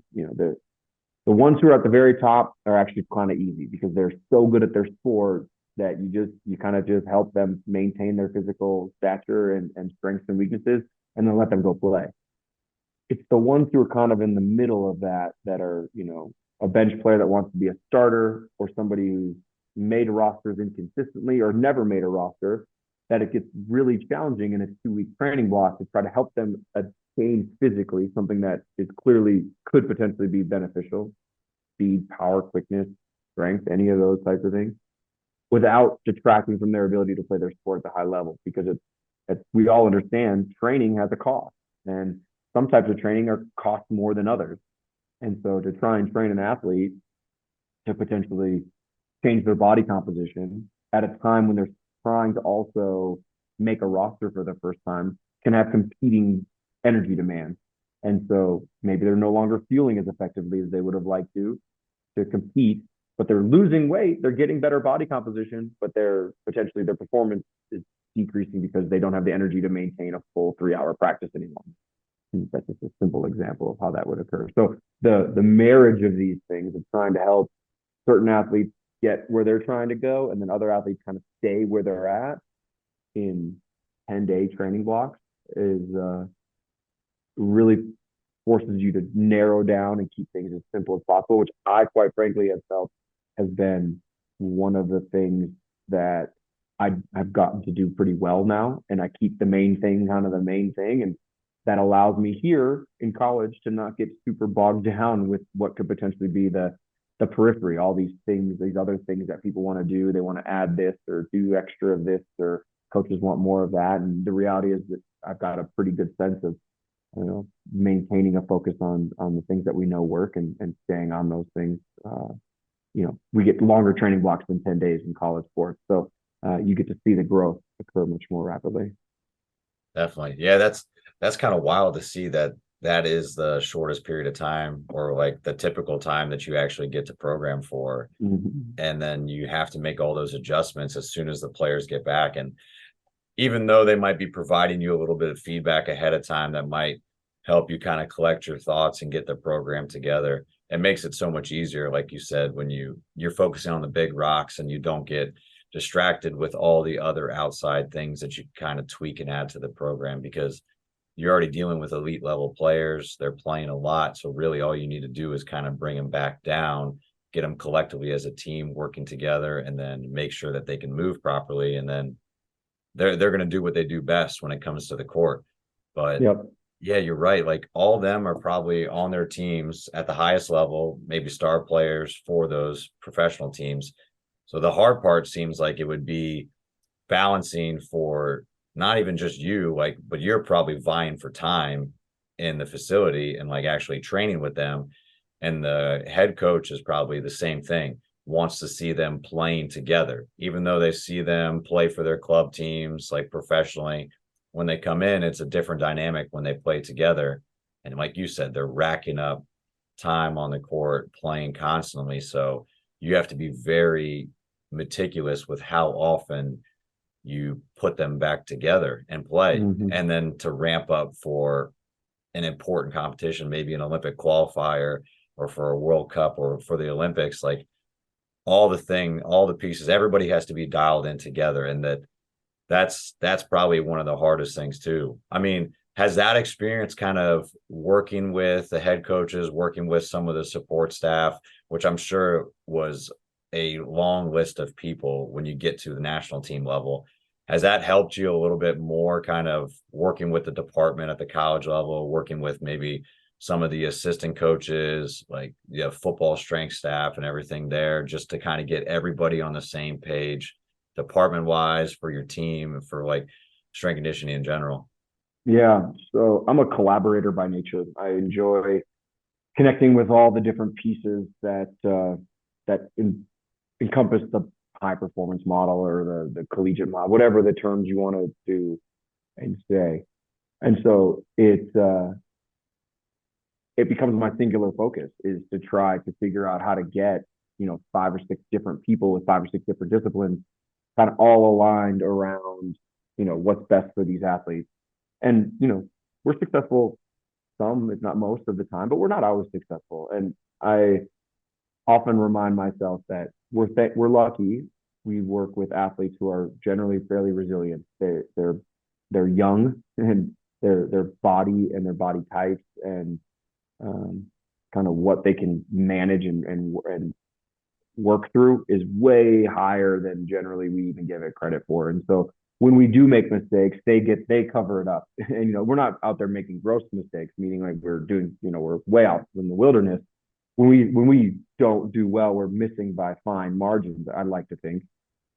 the ones who are at the very top are actually kind of easy because they're so good at their sport that you kind of just help them maintain their physical stature and strengths and weaknesses, and then let them go play. It's the ones who are kind of in the middle of that are, a bench player that wants to be a starter, or somebody who's made rosters inconsistently or never made a roster, that it gets really challenging in a 2-week training block to try to help them attain physically something that is clearly could potentially be beneficial: speed, power, quickness, strength, any of those types of things, without detracting from their ability to play their sport at the high level. Because we all understand training has a cost, and some types of training cost more than others. And so to try and train an athlete to potentially change their body composition at a time when they're trying to also make a roster for the first time can have competing energy demands. And so maybe they're no longer fueling as effectively as they would have liked to compete, but they're losing weight, they're getting better body composition, but potentially their performance is decreasing because they don't have the energy to maintain a full 3-hour practice anymore. And that's just a simple example of how that would occur. So the marriage of these things of trying to help certain athletes get where they're trying to go, and then other athletes kind of stay where they're at in 10-day training blocks is really forces you to narrow down and keep things as simple as possible, which I quite frankly have felt has been one of the things that I've gotten to do pretty well now. And I keep the main thing kind of the main thing, and that allows me here in college to not get super bogged down with what could potentially be the periphery, all these things, these other things that people want to do. They want to add this or do extra of this, or coaches want more of that. And the reality is that I've got a pretty good sense of, maintaining a focus on the things that we know work and staying on those things. We get longer training blocks than 10 days in college sports. So you get to see the growth occur much more rapidly. Definitely. Yeah, that's kind of wild to see that is the shortest period of time, or like the typical time that you actually get to program for. Mm-hmm. And then you have to make all those adjustments as soon as the players get back. And even though they might be providing you a little bit of feedback ahead of time that might help you kind of collect your thoughts and get the program together, it makes it so much easier, like you said, when you're focusing on the big rocks and you don't get distracted with all the other outside things that you kind of tweak and add to the program, because you're already dealing with elite level players. They're playing a lot. So really all you need to do is kind of bring them back down, get them collectively as a team working together, and then make sure that they can move properly. And then they're going to do what they do best when it comes to the court. But Yep. yeah, you're right. Like all of them are probably on their teams at the highest level, maybe star players for those professional teams. So the hard part seems like it would be balancing for not even just you, like, but you're probably vying for time in the facility and like actually training with them. And the head coach is probably the same thing, wants to see them playing together, even though they see them play for their club teams like professionally. When they come in, it's a different dynamic when they play together. And like you said, they're racking up time on the court, playing constantly. So you have to be very meticulous with how often you put them back together and play. Mm-hmm. And then to ramp up for an important competition, maybe an Olympic qualifier or for a World Cup or for the Olympics, like all the pieces, everybody has to be dialed in together. And that's probably one of the hardest things too. I mean, has that experience kind of working with the head coaches, working with some of the support staff, which I'm sure was a long list of people when you get to the national team level, has that helped you a little bit more kind of working with the department at the college level, working with maybe some of the assistant coaches, like football strength staff and everything there, just to kind of get everybody on the same page department wise for your team and for like strength conditioning in general? Yeah. So I'm a collaborator by nature. I enjoy connecting with all the different pieces that encompass the high performance model or the collegiate model, whatever the terms you want to do and say. And so it becomes my singular focus is to try to figure out how to get, 5 or 6 different people with 5 or 6 different disciplines kind of all aligned around, what's best for these athletes. And, we're successful some, if not most of the time, but we're not always successful. And I often remind myself that we're lucky. We work with athletes who are generally fairly resilient. They're young and their body and their body types and kind of what they can manage and work through is way higher than generally we even give it credit for. And so when we do make mistakes, they cover it up. And we're not out there making gross mistakes, meaning like we're doing, we're way out in the wilderness. When we don't do well, we're missing by fine margins, I'd like to think.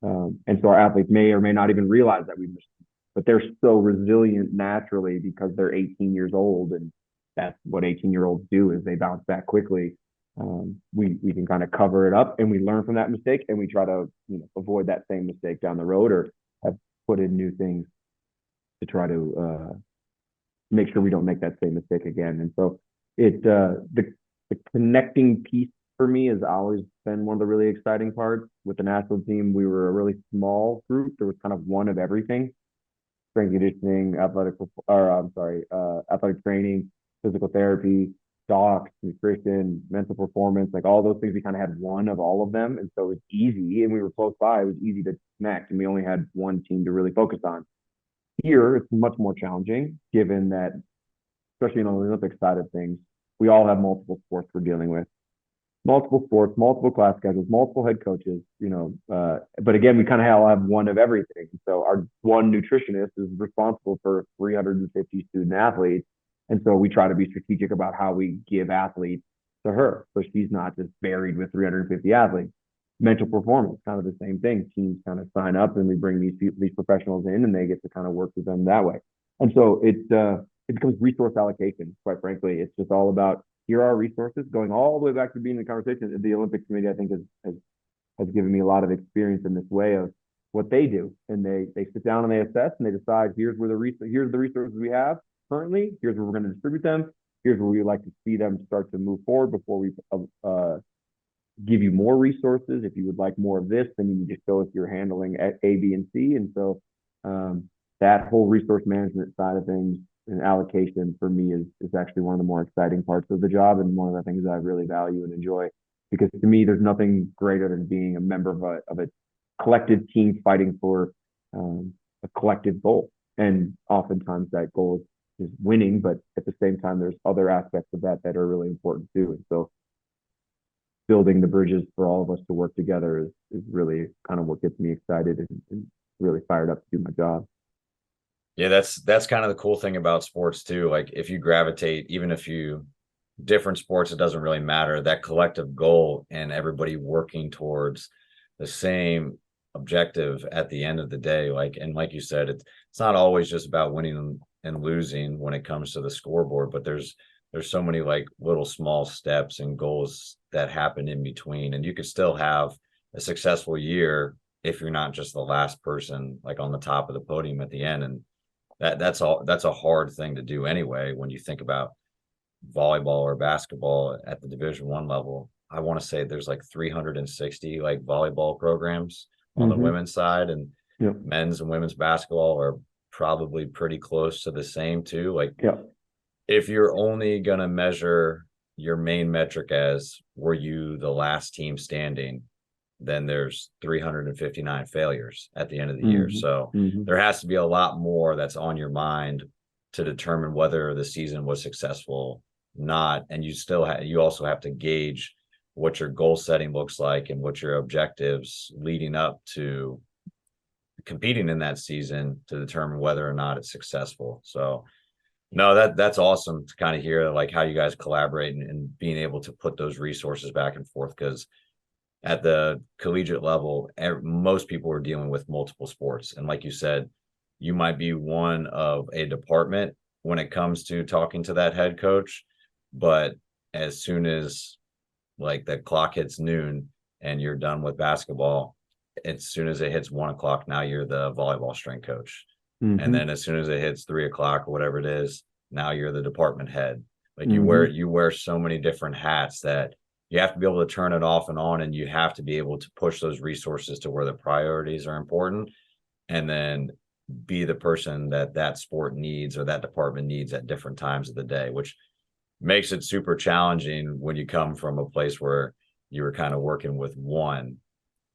And so our athletes may or may not even realize that we missed, but they're so resilient naturally because they're 18 years old, and that's what 18-year-olds do is they bounce back quickly. We can kind of cover it up and we learn from that mistake and we try to avoid that same mistake down the road or have put in new things to try to make sure we don't make that same mistake again. And so the connecting piece for me has always been one of the really exciting parts. With the national team, we were a really small group. There was kind of one of everything: strength conditioning, athletic training, physical therapy, docs, nutrition, mental performance, like all those things. We kind of had one of all of them. And so it was easy, and we were close by. It was easy to connect, and we only had one team to really focus on. Here, it's much more challenging, given that, especially on the Olympic side of things, we all have multiple sports we're dealing with. Multiple sports, multiple class schedules, multiple head coaches, but again, we kind of all have one of everything. So our one nutritionist is responsible for 350 student athletes. And so we try to be strategic about how we give athletes to her. So she's not just buried with 350 athletes. Mental performance, kind of the same thing. Teams kind of sign up and we bring these professionals in and they get to kind of work with them that way. And so it becomes resource allocation, quite frankly. It's just all about, here are our resources, going all the way back to being in the conversation. The Olympic Committee, I think, has given me a lot of experience in this way of what they do. And they sit down and they assess and they decide, here's the resources we have currently, here's where we're going to distribute them, here's where we'd like to see them start to move forward before we give you more resources. If you would like more of this, then you need to show us you're handling A, B, and C. And so that whole resource management side of things and allocation for me is actually one of the more exciting parts of the job, and one of the things that I really value and enjoy. Because to me, there's nothing greater than being a member of a collective team fighting for a collective goal. And oftentimes that goal is winning, but at the same time, there's other aspects of that that are really important too. And so building the bridges for all of us to work together is really kind of what gets me excited and really fired up to do my job. Yeah, that's kind of the cool thing about sports too. Like if you gravitate, even if you different sports, it doesn't really matter. That collective goal and everybody working towards the same objective at the end of the day. Like you said, it's not always just about winning and losing when it comes to the scoreboard, but there's so many like little small steps and goals that happen in between. And you could still have a successful year if you're not just the last person like on the top of the podium at the end. And that's a hard thing to do anyway when you think about volleyball or basketball at the Division I level. I want to say there's like 360 like volleyball programs on the women's side, and Yep. men's and women's basketball are probably pretty close to the same too. Like Yep. if you're only going to measure your main metric as were you the last team standing, then there's 359 failures at the end of the year. So there has to be a lot more that's on your mind to determine whether the season was successful, not. And you also have to gauge what your goal setting looks like and what your objectives leading up to competing in that season to determine whether or not it's successful. So no, that's awesome to kind of hear like how you guys collaborate and being able to put those resources back and forth, because at the collegiate level, most people are dealing with multiple sports. And like you said, you might be one of a department when it comes to talking to that head coach. But as soon as like the clock hits noon and you're done with basketball, as soon as it hits 1 o'clock, now you're the volleyball strength coach. And then as soon as it hits 3 o'clock or whatever it is, now you're the department head. Like you wear so many different hats that you have to be able to turn it off and on, and you have to be able to push those resources to where the priorities are important, and then be the person that sport needs or that department needs at different times of the day, which makes it super challenging when you come from a place where you were kind of working with one,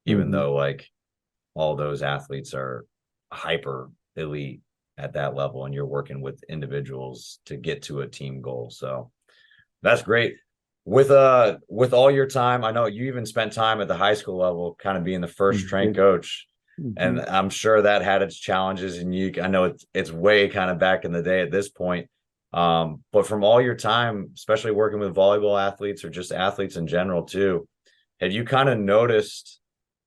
even though like all those athletes are hyper elite at that level and you're working with individuals to get to a team goal. So that's great. With all your time, I know you even spent time at the high school level, kind of being the first strength coach, and I'm sure that had its challenges. And I know it's way kind of back in the day at this point. But from all your time, especially working with volleyball athletes or just athletes in general too, have you kind of noticed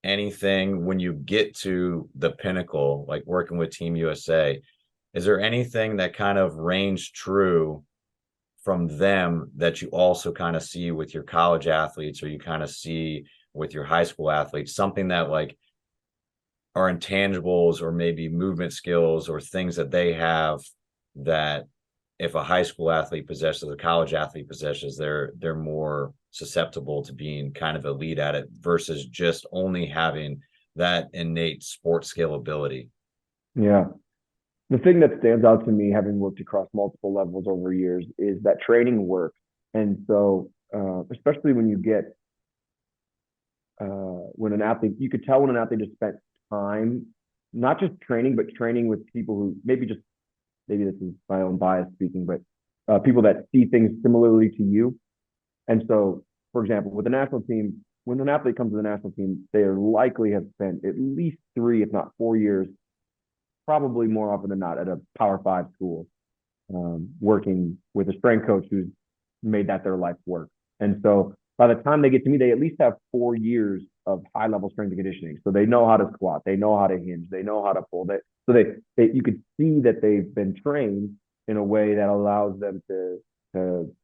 anything when you get to the pinnacle, like working with Team USA? Is there anything that kind of reigns true from them that you also kind of see with your college athletes, or you kind of see with your high school athletes, something that like are intangibles or maybe movement skills or things that they have that if a high school athlete possesses, a college athlete possesses, they're more susceptible to being kind of elite at it versus just only having that innate sports skill ability? Yeah. The thing that stands out to me, having worked across multiple levels over years, is that training works. And so, especially when you get, when an athlete, you could tell when an athlete has spent time, not just training, but training with people who maybe this is my own bias speaking, but people that see things similarly to you. And so, for example, with the national team, when an athlete comes to the national team, they are likely have spent at least 3, if not 4 years, probably more often than not, at a Power 5 school, working with a strength coach who's made that their life work. And so by the time they get to me, they at least have 4 years of high level strength and conditioning. So they know how to squat, they know how to hinge, they know how to pull. You could see that they've been trained in a way that allows them to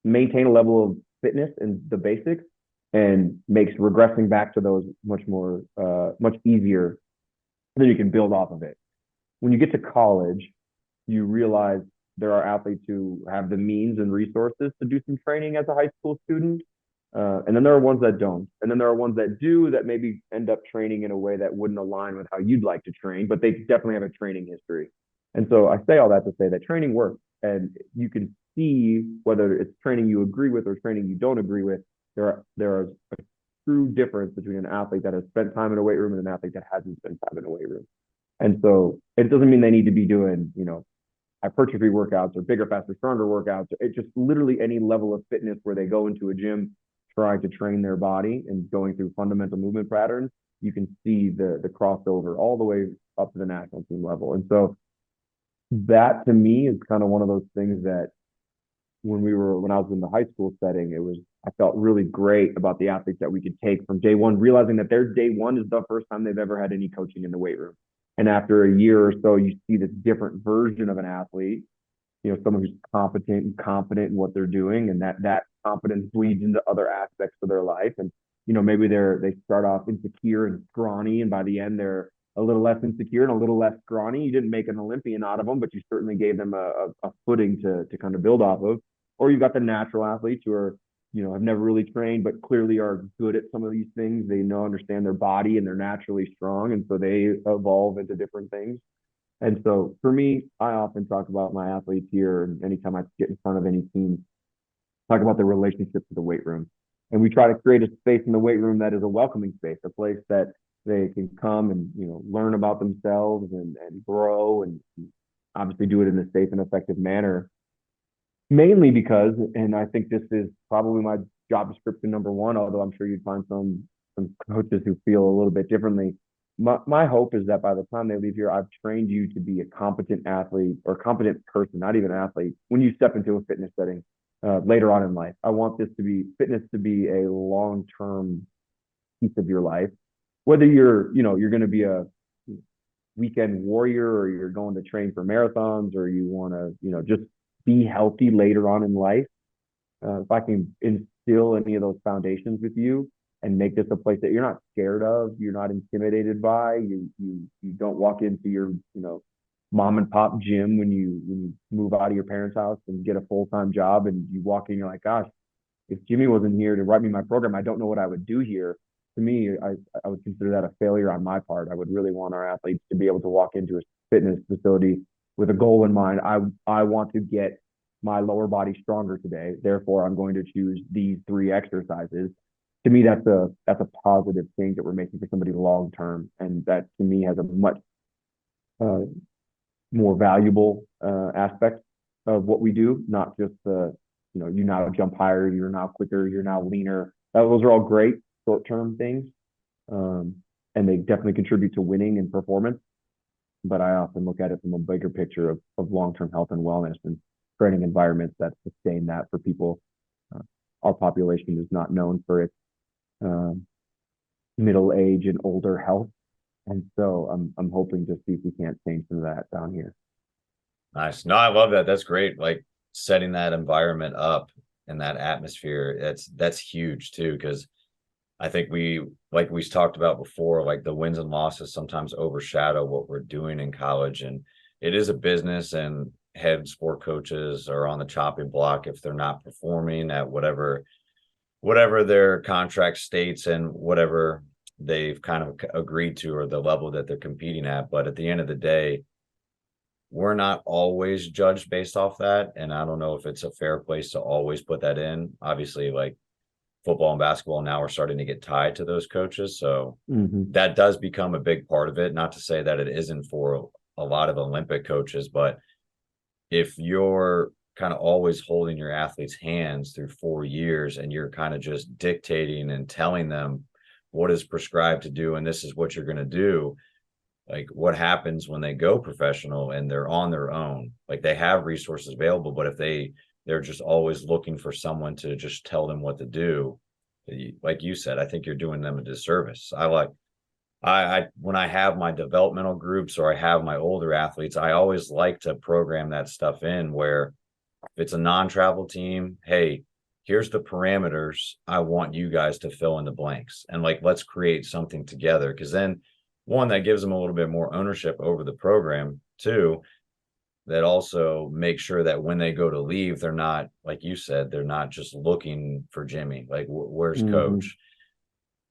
maintain a level of fitness and the basics, and makes regressing back to those much easier. And then you can build off of it. When you get to college, you realize there are athletes who have the means and resources to do some training as a high school student. And then there are ones that don't. And then there are ones that do, that maybe end up training in a way that wouldn't align with how you'd like to train, but they definitely have a training history. And so I say all that to say that training works, and you can see whether it's training you agree with or training you don't agree with. There is a true difference between an athlete that has spent time in a weight room and an athlete that hasn't spent time in a weight room. And so it doesn't mean they need to be doing, hypertrophy workouts or bigger, faster, stronger workouts. It's just literally any level of fitness where they go into a gym trying to train their body and going through fundamental movement patterns. You can see the crossover all the way up to the national team level. And so that to me is kind of one of those things that when I was in the high school setting, I felt really great about the athletes that we could take from day one, realizing that their day one is the first time they've ever had any coaching in the weight room. And after a year or so, you see this different version of an athlete, someone who's competent and confident in what they're doing, and that confidence bleeds into other aspects of their life. And maybe they start off insecure and scrawny, and by the end they're a little less insecure and a little less scrawny. You didn't make an Olympian out of them, but you certainly gave them a footing to kind of build off of. Or you've got the natural athletes who are, have never really trained, but clearly are good at some of these things. They understand their body, and they're naturally strong. And so they evolve into different things. And so for me, I often talk about my athletes here, and anytime I get in front of any team, talk about their relationship to the weight room. And we try to create a space in the weight room that is a welcoming space, a place that they can come and, learn about themselves and grow, and obviously do it in a safe and effective manner. Mainly because, and I think this is probably my job description number one, although I'm sure you'd find some coaches who feel a little bit differently. My hope is that by the time they leave here, I've trained you to be a competent athlete or competent person, not even athlete, when you step into a fitness setting later on in life. I want fitness to be a long-term piece of your life. Whether you're going to be a weekend warrior, or you're going to train for marathons, or you want to, just be healthy later on in life. If I can instill any of those foundations with you and make this a place that you're not scared of, you're not intimidated by, you don't walk into your, mom and pop gym when you move out of your parents' house and get a full-time job, and you walk in, you're like, gosh, if Jimmy wasn't here to write me my program, I don't know what I would do here. To me, I would consider that a failure on my part. I would really want our athletes to be able to walk into a fitness facility with a goal in mind. I want to get my lower body stronger today. Therefore, I'm going to choose these 3 exercises. To me, that's a positive change that we're making for somebody long term, and that to me has a much more valuable aspect of what we do. Not just you now jump higher, you're now quicker, you're now leaner. Those are all great short term things, and they definitely contribute to winning and performance. But I often look at it from a bigger picture of long-term health and wellness, and creating environments that sustain that for people. Our population is not known for its middle age and older health. And so I'm hoping to see if we can't change some of that down here. Nice. No, I love that. That's great. Like setting that environment up and that atmosphere, that's huge too, because I think like we talked about before, like the wins and losses sometimes overshadow what we're doing in college. And it is a business, and head sport coaches are on the chopping block if they're not performing at whatever their contract states and whatever they've kind of agreed to, or the level that they're competing at. But at the end of the day, we're not always judged based off that. And I don't know if it's a fair place to always put that in. Obviously, like football and basketball now are starting to get tied to those coaches. So that does become a big part of it. Not to say that it isn't for a lot of Olympic coaches, but if you're kind of always holding your athletes' hands through 4 years, and you're kind of just dictating and telling them what is prescribed to do, and this is what you're going to do, like what happens when they go professional and they're on their own? Like they have resources available, but if they're just always looking for someone to just tell them what to do, like you said, I think you're doing them a disservice. I when I have my developmental groups, or I have my older athletes, I always like to program that stuff in, where if it's a non-travel team, hey, here's the parameters. I want you guys to fill in the blanks, and like, let's create something together. Because then, one, that gives them a little bit more ownership over the program. Two, that also makes sure that when they go to leave, they're not, like you said, they're not just looking for Jimmy, like where's coach?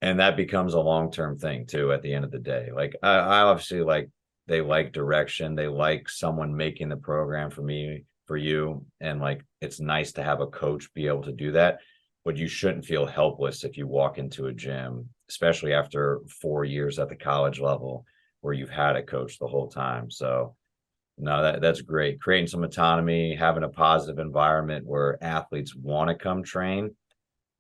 And that becomes a long-term thing too at the end of the day. Like I obviously, like they like direction, they like someone making the program for you, and like it's nice to have a coach be able to do that. But you shouldn't feel helpless if you walk into a gym, especially after 4 years at the college level where you've had a coach the whole time. So no, that's great. Creating some autonomy, having a positive environment where athletes want to come train.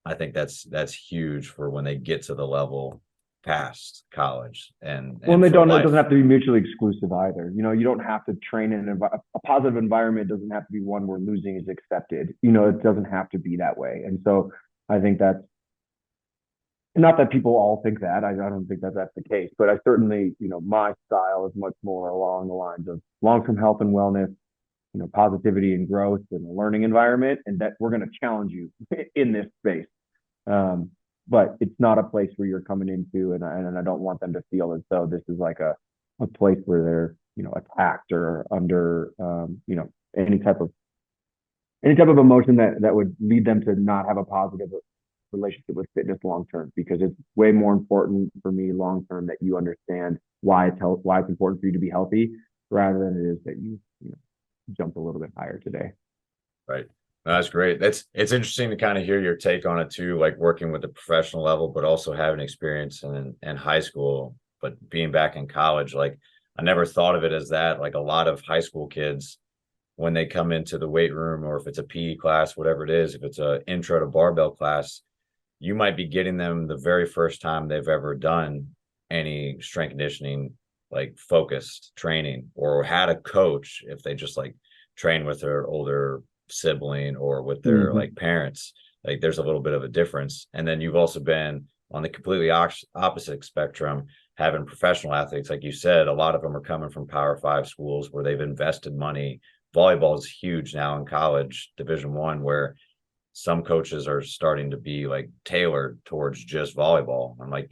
I think that's huge for when they get to the level past college Well, and and they for don't. It life. doesn't have to be mutually exclusive either. You don't have to train in a positive environment. Doesn't have to be one where losing is accepted. It doesn't have to be that way. And so I think that's not that people all think that. I don't think that that's the case. But I certainly, my style is much more along the lines of long-term health and wellness, positivity and growth and a learning environment, and that we're going to challenge you in this space. But it's not a place where you're coming into, and I don't want them to feel as though this is like a place where they're, attacked or under, any type of emotion that would lead them to not have a positive relationship with fitness long term, because it's way more important for me long term that you understand why it's important for you to be healthy rather than it is that you jumped a little bit higher today. Right. That's great. It's interesting to kind of hear your take on it too, like working with the professional level, but also having experience in high school, but being back in college. Like I never thought of it as that. Like a lot of high school kids, when they come into the weight room, or if it's a PE class, whatever it is, if it's a intro to barbell class, you might be getting them the very first time they've ever done any strength conditioning, like focused training, or had a coach if they just like train with their older sibling or with their like parents. Like there's a little bit of a difference. And then you've also been on the completely opposite spectrum, having professional athletes. Like you said, a lot of them are coming from Power 5 schools where they've invested money. Volleyball is huge now in college, Division 1, where some coaches are starting to be like tailored towards just volleyball. And like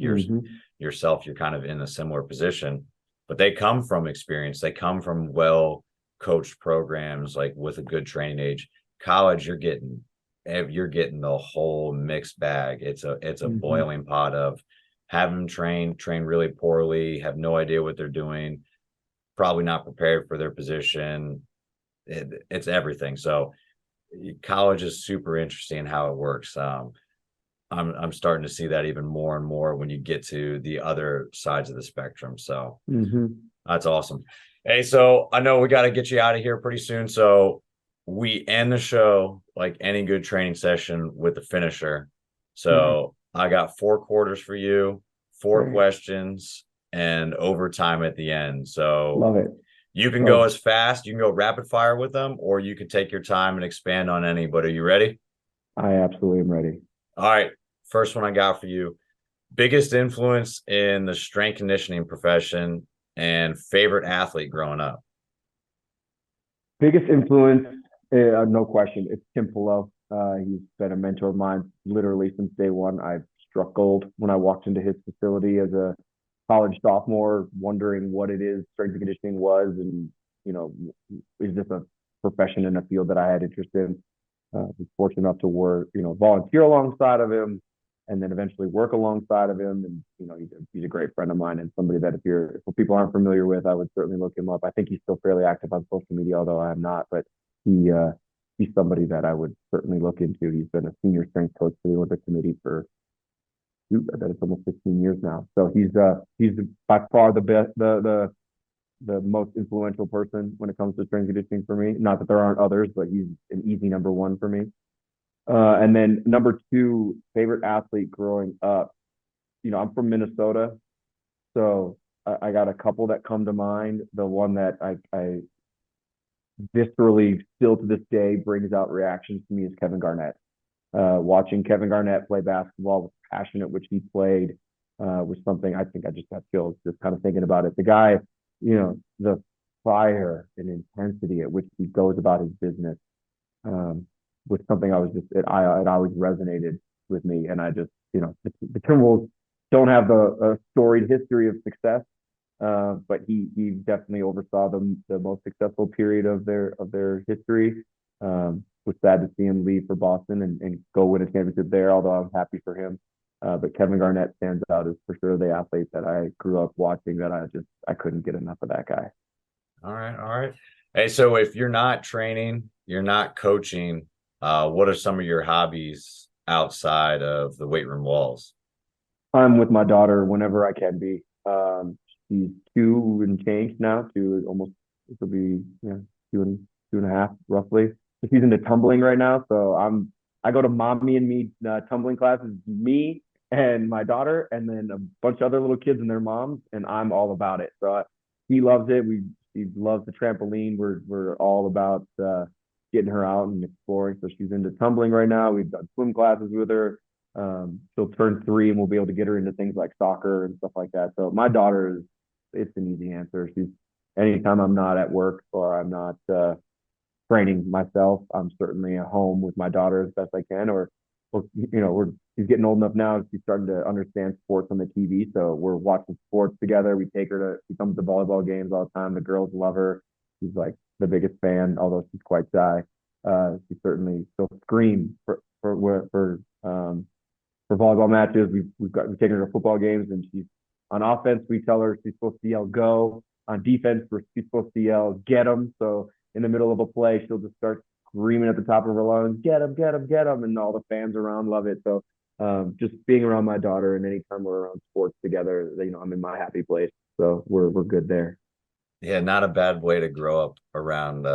yourself, you're kind of in a similar position, but they come from experience. They come from well coached programs, like with a good training age. College, you're getting the whole mixed bag. It's a boiling pot of have them train really poorly, have no idea what they're doing, probably not prepared for their position. It's everything. So college is super interesting how it works. I'm starting to see that even more and more when you get to the other sides of the spectrum. So that's awesome. Hey, so I know we got to get you out of here pretty soon. So we end the show like any good training session with the finisher. So I got 4 quarters for you, 4 questions, and overtime at the end. So love it. You can go as fast, you can go rapid fire with them, or you can take your time and expand on any. But are you ready? I absolutely am ready. All right. First one I got for you. Biggest influence in the strength conditioning profession and favorite athlete growing up? Biggest influence, no question, it's Tim Pillow. He's been a mentor of mine literally since day one. I've struck gold when I walked into his facility as a college sophomore, wondering what it is strength and conditioning was, and is this a profession in a field that I had interest in? Was fortunate enough to work, volunteer alongside of him, and then eventually work alongside of him. And he's a great friend of mine, and somebody that if people aren't familiar with, I would certainly look him up. I think he's still fairly active on social media, although I am not. But he's somebody that I would certainly look into. He's been a senior strength coach for the Olympic Committee for I bet it's almost 15 years now. So he's by far the best, the most influential person when it comes to strength conditioning for me. Not that there aren't others, but he's an easy number 1 for me. And then number 2, favorite athlete growing up. I'm from Minnesota, so I got a couple that come to mind. The one that I viscerally still to this day brings out reactions to me is Kevin Garnett. Watching Kevin Garnett play basketball with the passion at which he played was something I think I just got chills just kind of thinking about it. The guy, the fire and intensity at which he goes about his business was something it always resonated with me. And I just, the Timberwolves don't have the storied history of success, but he definitely oversaw the most successful period of their history. Was sad to see him leave for Boston and go win a championship there, although I'm happy for him. But Kevin Garnett stands out as for sure the athlete that I grew up watching that I couldn't get enough of that guy. All right, all right. Hey, so if you're not training, you're not coaching, what are some of your hobbies outside of the weight room walls? I'm with my daughter whenever I can be. She's 2 and change now, almost this will be two and 2.5 roughly. So she's into tumbling right now, so I go to mommy and me tumbling classes, me and my daughter, and then a bunch of other little kids and their moms, and I'm all about it. So he loves it. She loves the trampoline. We're all about getting her out and exploring. So she's into tumbling right now. We've done swim classes with her. She'll turn 3 and we'll be able to get her into things like soccer and stuff like that. So my daughter it's an easy answer. She's anytime I'm not at work or I'm not training myself, I'm certainly at home with my daughter as best I can. Or she's getting old enough now. She's starting to understand sports on the TV. So we're watching sports together. We take her she comes to volleyball games all the time. The girls love her. She's like the biggest fan, although she's quite shy. She'll scream for volleyball matches. We've taken her to football games, and she's on offense. We tell her she's supposed to yell "go." On defense, she's supposed to yell "get them." So in the middle of a play, she'll just start screaming at the top of her lungs, "Get them, get them, get them!" And all the fans around love it. So just being around my daughter, and anytime we're around sports together, I'm in my happy place. So we're good there. Yeah, not a bad way to grow up around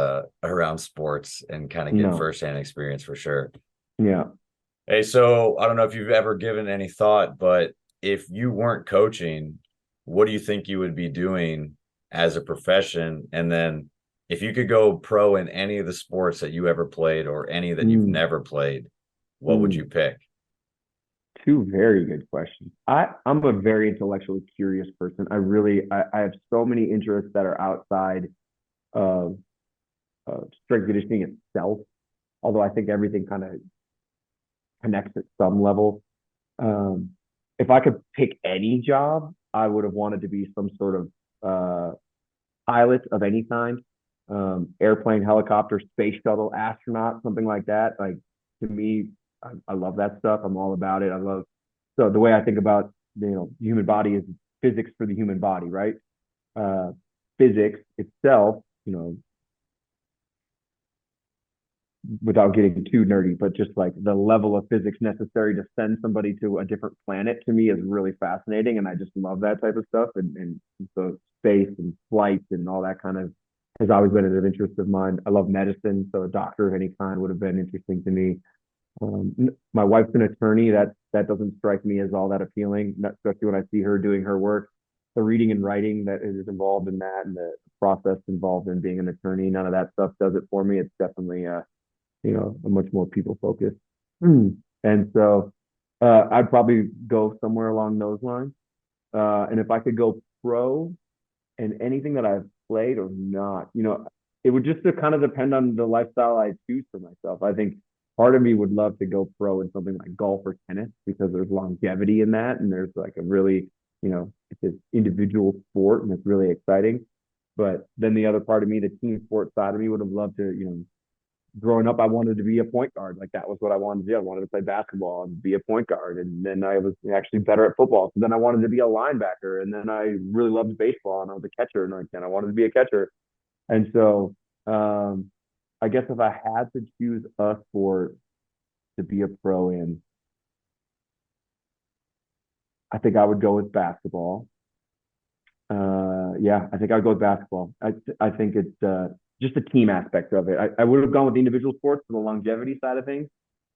sports and kind of get No, firsthand experience for sure. yeah. Hey, so I don't know if you've ever given any thought, but if you weren't coaching, what do you think you would be doing as a profession? And then if you could go pro in any of the sports that you ever played or any that you've Mm, never played, what would mm. you pick? Two very good questions. I'm a very intellectually curious person. I have so many interests that are outside of strength conditioning itself. Although I think everything kind of connects at some level. Um, if I could pick any job, I would have wanted to be some sort of pilot of any kind, airplane, helicopter, space shuttle, astronaut, something like that. Like to me, I love that stuff. I'm all about it. So the way I think about the human body is physics for the human body, right? Uh, Physics itself, without getting too nerdy, but just like the level of physics necessary to send somebody to a different planet to me is really fascinating. And I just love that type of stuff. And so space and flights and all that kind of has always been an interest of mine. I love medicine. So a doctor of any kind would have been interesting to me. My wife's an attorney. That doesn't strike me as all that appealing, especially when I see her doing her work. The reading and writing that is involved in that and the process involved in being an attorney, none of that stuff does it for me. It's definitely a much more people focused. And so I'd probably go somewhere along those lines. And if I could go pro in anything that I've played or not, it would just kind of depend on the lifestyle I choose for myself. I think part of me would love to go pro in something like golf or tennis because there's longevity in that, and there's like a really, it's an individual sport and it's really exciting. But then the other part of me, the team sport side of me, would have loved to, growing up, I wanted to be a point guard. Like that was what I wanted to do. I wanted to play basketball and be a point guard. And then I was actually better at football. So then I wanted to be a linebacker. And then I really loved baseball and I was a catcher. And I wanted to be a catcher. And so I guess if I had to choose a sport to be a pro in, I think I would go with basketball. Yeah, I think I'd go with basketball. I think it's just the team aspect of it. I would have gone with the individual sports for the longevity side of things,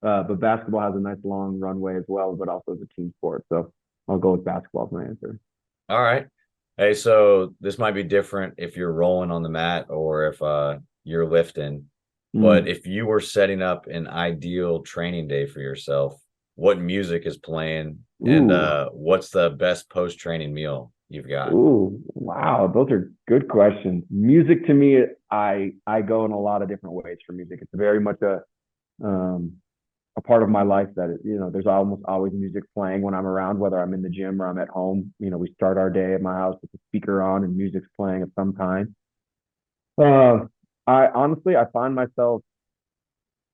but basketball has a nice long runway as well, but also as a team sport. So I'll go with basketball as my answer. All right. Hey, so this might be different if you're rolling on the mat or if you're lifting, but Mm. if you were setting up an ideal training day for yourself, what music is playing and Ooh, what's the best post-training meal you've got? ooh, wow, those are good questions. Music to me, I go in a lot of different ways for music. It's very much um, a part of my life that there's almost always music playing when I'm around, whether I'm in the gym or I'm at home. We start our day at my house with the speaker on and music's playing of some kind. Uh, I honestly, I find myself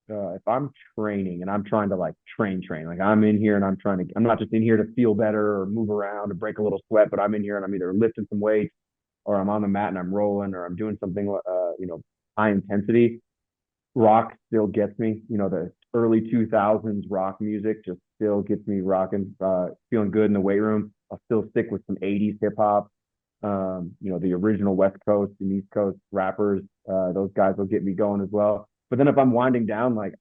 if I'm training and I'm trying to like train, like I'm in here and I'm not just in here to feel better or move around or break a little sweat, but I'm in here and I'm either lifting some weights or I'm on the mat and I'm rolling or I'm doing something, high intensity. Rock still gets me. The early 2000s rock music just still gets me rocking, feeling good in the weight room. I'll still stick with some 80s hip hop. The original West Coast and East Coast rappers, those guys will get me going as well. But then if I'm winding down, like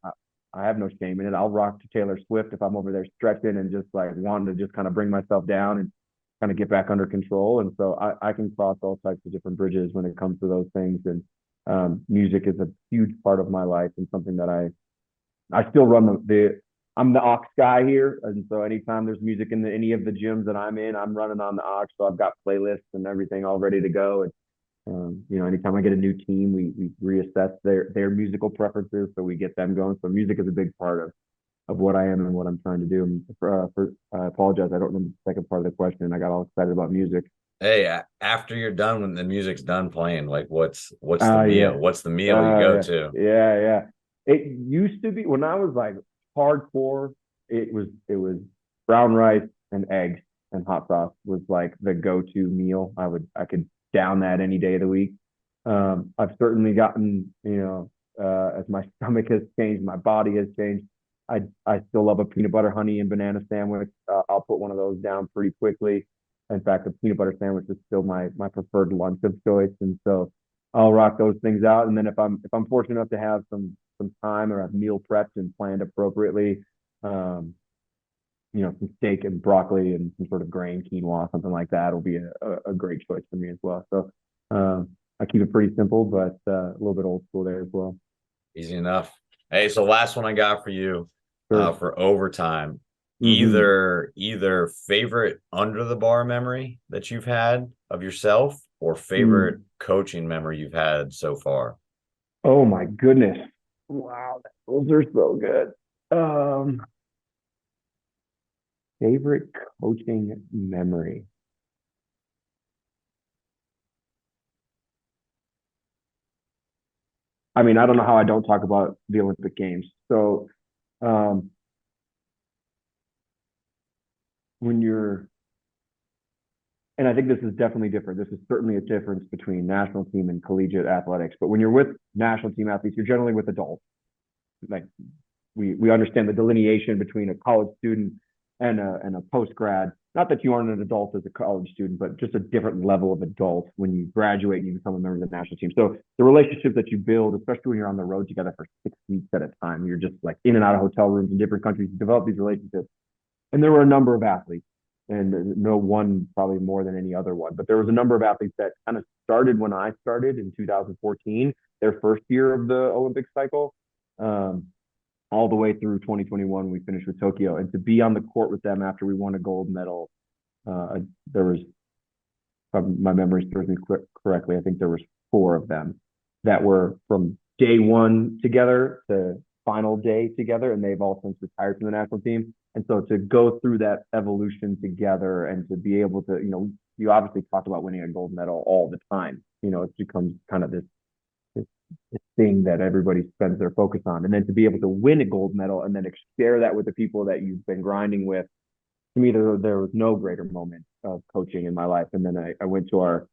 I have no shame in it. I'll rock to Taylor Swift if I'm over there stretching and just like wanting to just kind of bring myself down and kind of get back under control. And so I can cross all types of different bridges when it comes to those things. And music is a huge part of my life and something that I still run I'm the aux guy here, and so anytime there's music in any of the gyms that I'm in, I'm running on the aux. So I've got playlists and everything all ready to go. And anytime I get a new team, we reassess their musical preferences, so we get them going. So music is a big part of what I am and what I'm trying to do. And I apologize, I don't remember the second part of the question. I got all excited about music. Hey, after you're done when the music's done playing, like what's the Yeah, meal? What's the meal you go to? yeah. It used to be when I was like hardcore. It was brown rice and eggs and hot sauce was like the go-to meal. I could down that any day of the week. I've certainly gotten, as my stomach has changed, my body has changed. I still love a peanut butter, honey, and banana sandwich. I'll put one of those down pretty quickly. In fact, a peanut butter sandwich is still my preferred lunch of choice, and so I'll rock those things out. And then if I'm fortunate enough to have some time or have meal prepped and planned appropriately, um, some steak and broccoli and some sort of grain quinoa, something like that will be a great choice for me as well. So I keep it pretty simple, but a little bit old school there as well. Easy enough. Hey, so last one I got for you, Sure. for overtime. Mm-hmm. Either favorite under the bar memory that you've had of yourself or favorite Mm. coaching memory you've had so far. Oh my goodness. Wow, those are so good. Favorite coaching memory. I mean, I don't know how I don't talk about the Olympic Games. So um, when you're, and I think this is definitely different. This is certainly a difference between national team and collegiate athletics. But when you're with national team athletes, you're generally with adults. Like we understand the delineation between a college student and a post grad. Not that you aren't an adult as a college student, but just a different level of adult when you graduate and you become a member of the national team. So the relationship that you build, especially when you're on the road together for 6 weeks at a time, you're just like in and out of hotel rooms in different countries, you develop these relationships. And there were a number of athletes, and no one probably more than any other one, but there was a number of athletes that kind of started when I started in 2014, their first year of the Olympic cycle. Um, all the way through 2021. We finished with Tokyo, and to be on the court with them after we won a gold medal, there was, if my memory serves me correctly, I think there was four of them that were from day one together to final day together, and they've all since retired from the national team. And so to go through that evolution together and to be able to, you obviously talk about winning a gold medal all the time. It becomes kind of this thing that everybody spends their focus on. And then to be able to win a gold medal and then share that with the people that you've been grinding with, to me, there was no greater moment of coaching in my life. And then I went to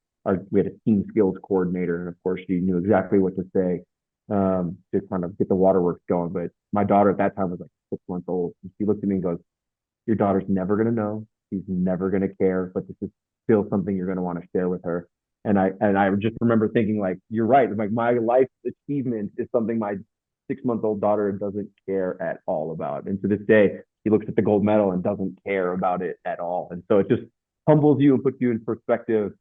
we had a team skills coordinator. And of course, she knew exactly what to say to kind of get the waterworks going. But my daughter at that time was like 6 months old. And she looked at me and goes, your daughter's never going to know. She's never going to care, but this is still something you're going to want to share with her. And I just remember thinking like, you're right. Like my life achievement is something my 6 month old daughter doesn't care at all about. And to this day, he looks at the gold medal and doesn't care about it at all. And so it just humbles you and puts you in perspective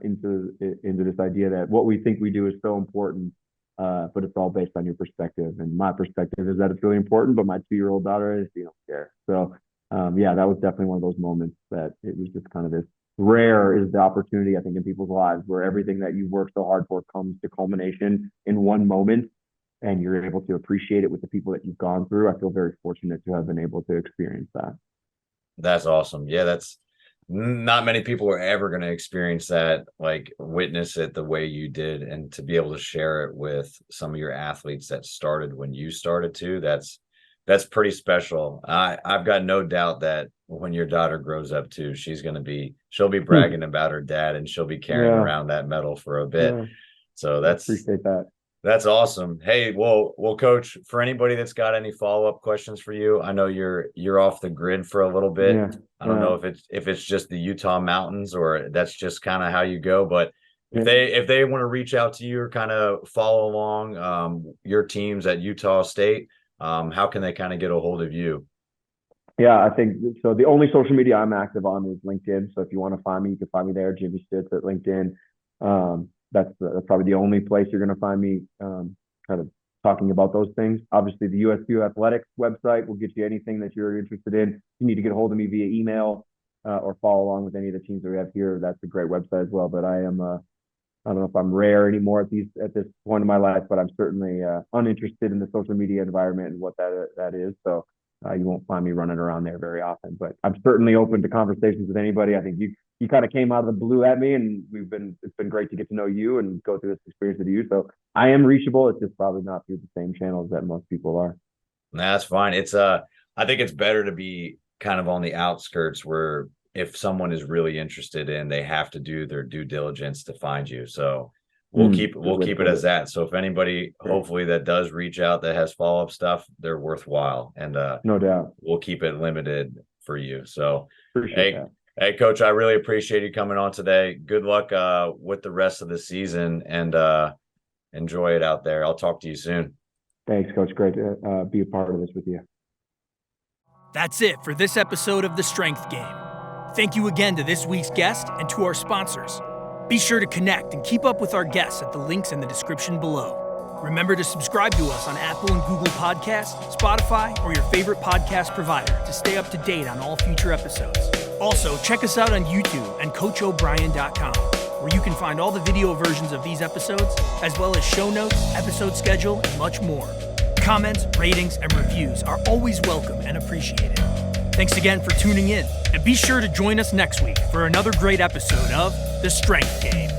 into this idea that what we think we do is so important, but it's all based on your perspective. And my perspective is that it's really important, but my 2-year-old daughter is, you don't care. So yeah, that was definitely one of those moments that it was just kind of this rare is the opportunity, I think, in people's lives where everything that you work so hard for comes to culmination in one moment and you're able to appreciate it with the people that you've gone through. I feel very fortunate to have been able to experience that. That's awesome. Yeah, not many people are ever going to experience that, like witness it the way you did, and to be able to share it with some of your athletes that started when you started too. That's pretty special. I've got no doubt that when your daughter grows up too, she'll be bragging about her dad, and she'll be carrying around that medal for a bit. Yeah. So appreciate that. That's awesome. Hey, well, Coach, for anybody that's got any follow-up questions for you, I know you're off the grid for a little bit. Yeah. I don't know if it's just the Utah mountains or that's just kind of how you go, but if they want to reach out to you or kind of follow along your teams at Utah State, how can they kind of get a hold of you? Yeah, I think so. The only social media I'm active on is LinkedIn. So if you want to find me, you can find me there, Jimmy Stitz at LinkedIn. That's probably the only place you're going to find me kind of talking about those things. Obviously, the USU Athletics website will get you anything that you're interested in. You need to get a hold of me via email or follow along with any of the teams that we have here. That's a great website as well. But I don't know if I'm rare anymore at this point in my life, but I'm certainly uninterested in the social media environment and what that is. So you won't find me running around there very often. But I'm certainly open to conversations with anybody. I think you kind of came out of the blue at me, and it's been great to get to know you and go through this experience with you. So I am reachable. It's just probably not through the same channels that most people are. That's fine. It's I think it's better to be kind of on the outskirts where if someone is really interested in, they have to do their due diligence to find you. So we'll keep it as that. So if anybody, hopefully, that does reach out that has follow-up stuff, they're worthwhile. And no doubt, we'll keep it limited for you. So appreciate that. Hey, Coach, I really appreciate you coming on today. Good luck with the rest of the season, and enjoy it out there. I'll talk to you soon. Thanks, Coach. Great to be a part of this with you. That's it for this episode of The Strength Game. Thank you again to this week's guest and to our sponsors. Be sure to connect and keep up with our guests at the links in the description below. Remember to subscribe to us on Apple and Google Podcasts, Spotify, or your favorite podcast provider to stay up to date on all future episodes. Also, check us out on YouTube and CoachO'Brien.com, where you can find all the video versions of these episodes, as well as show notes, episode schedule, and much more. Comments, ratings, and reviews are always welcome and appreciated. Thanks again for tuning in, and be sure to join us next week for another great episode of The Strength Game.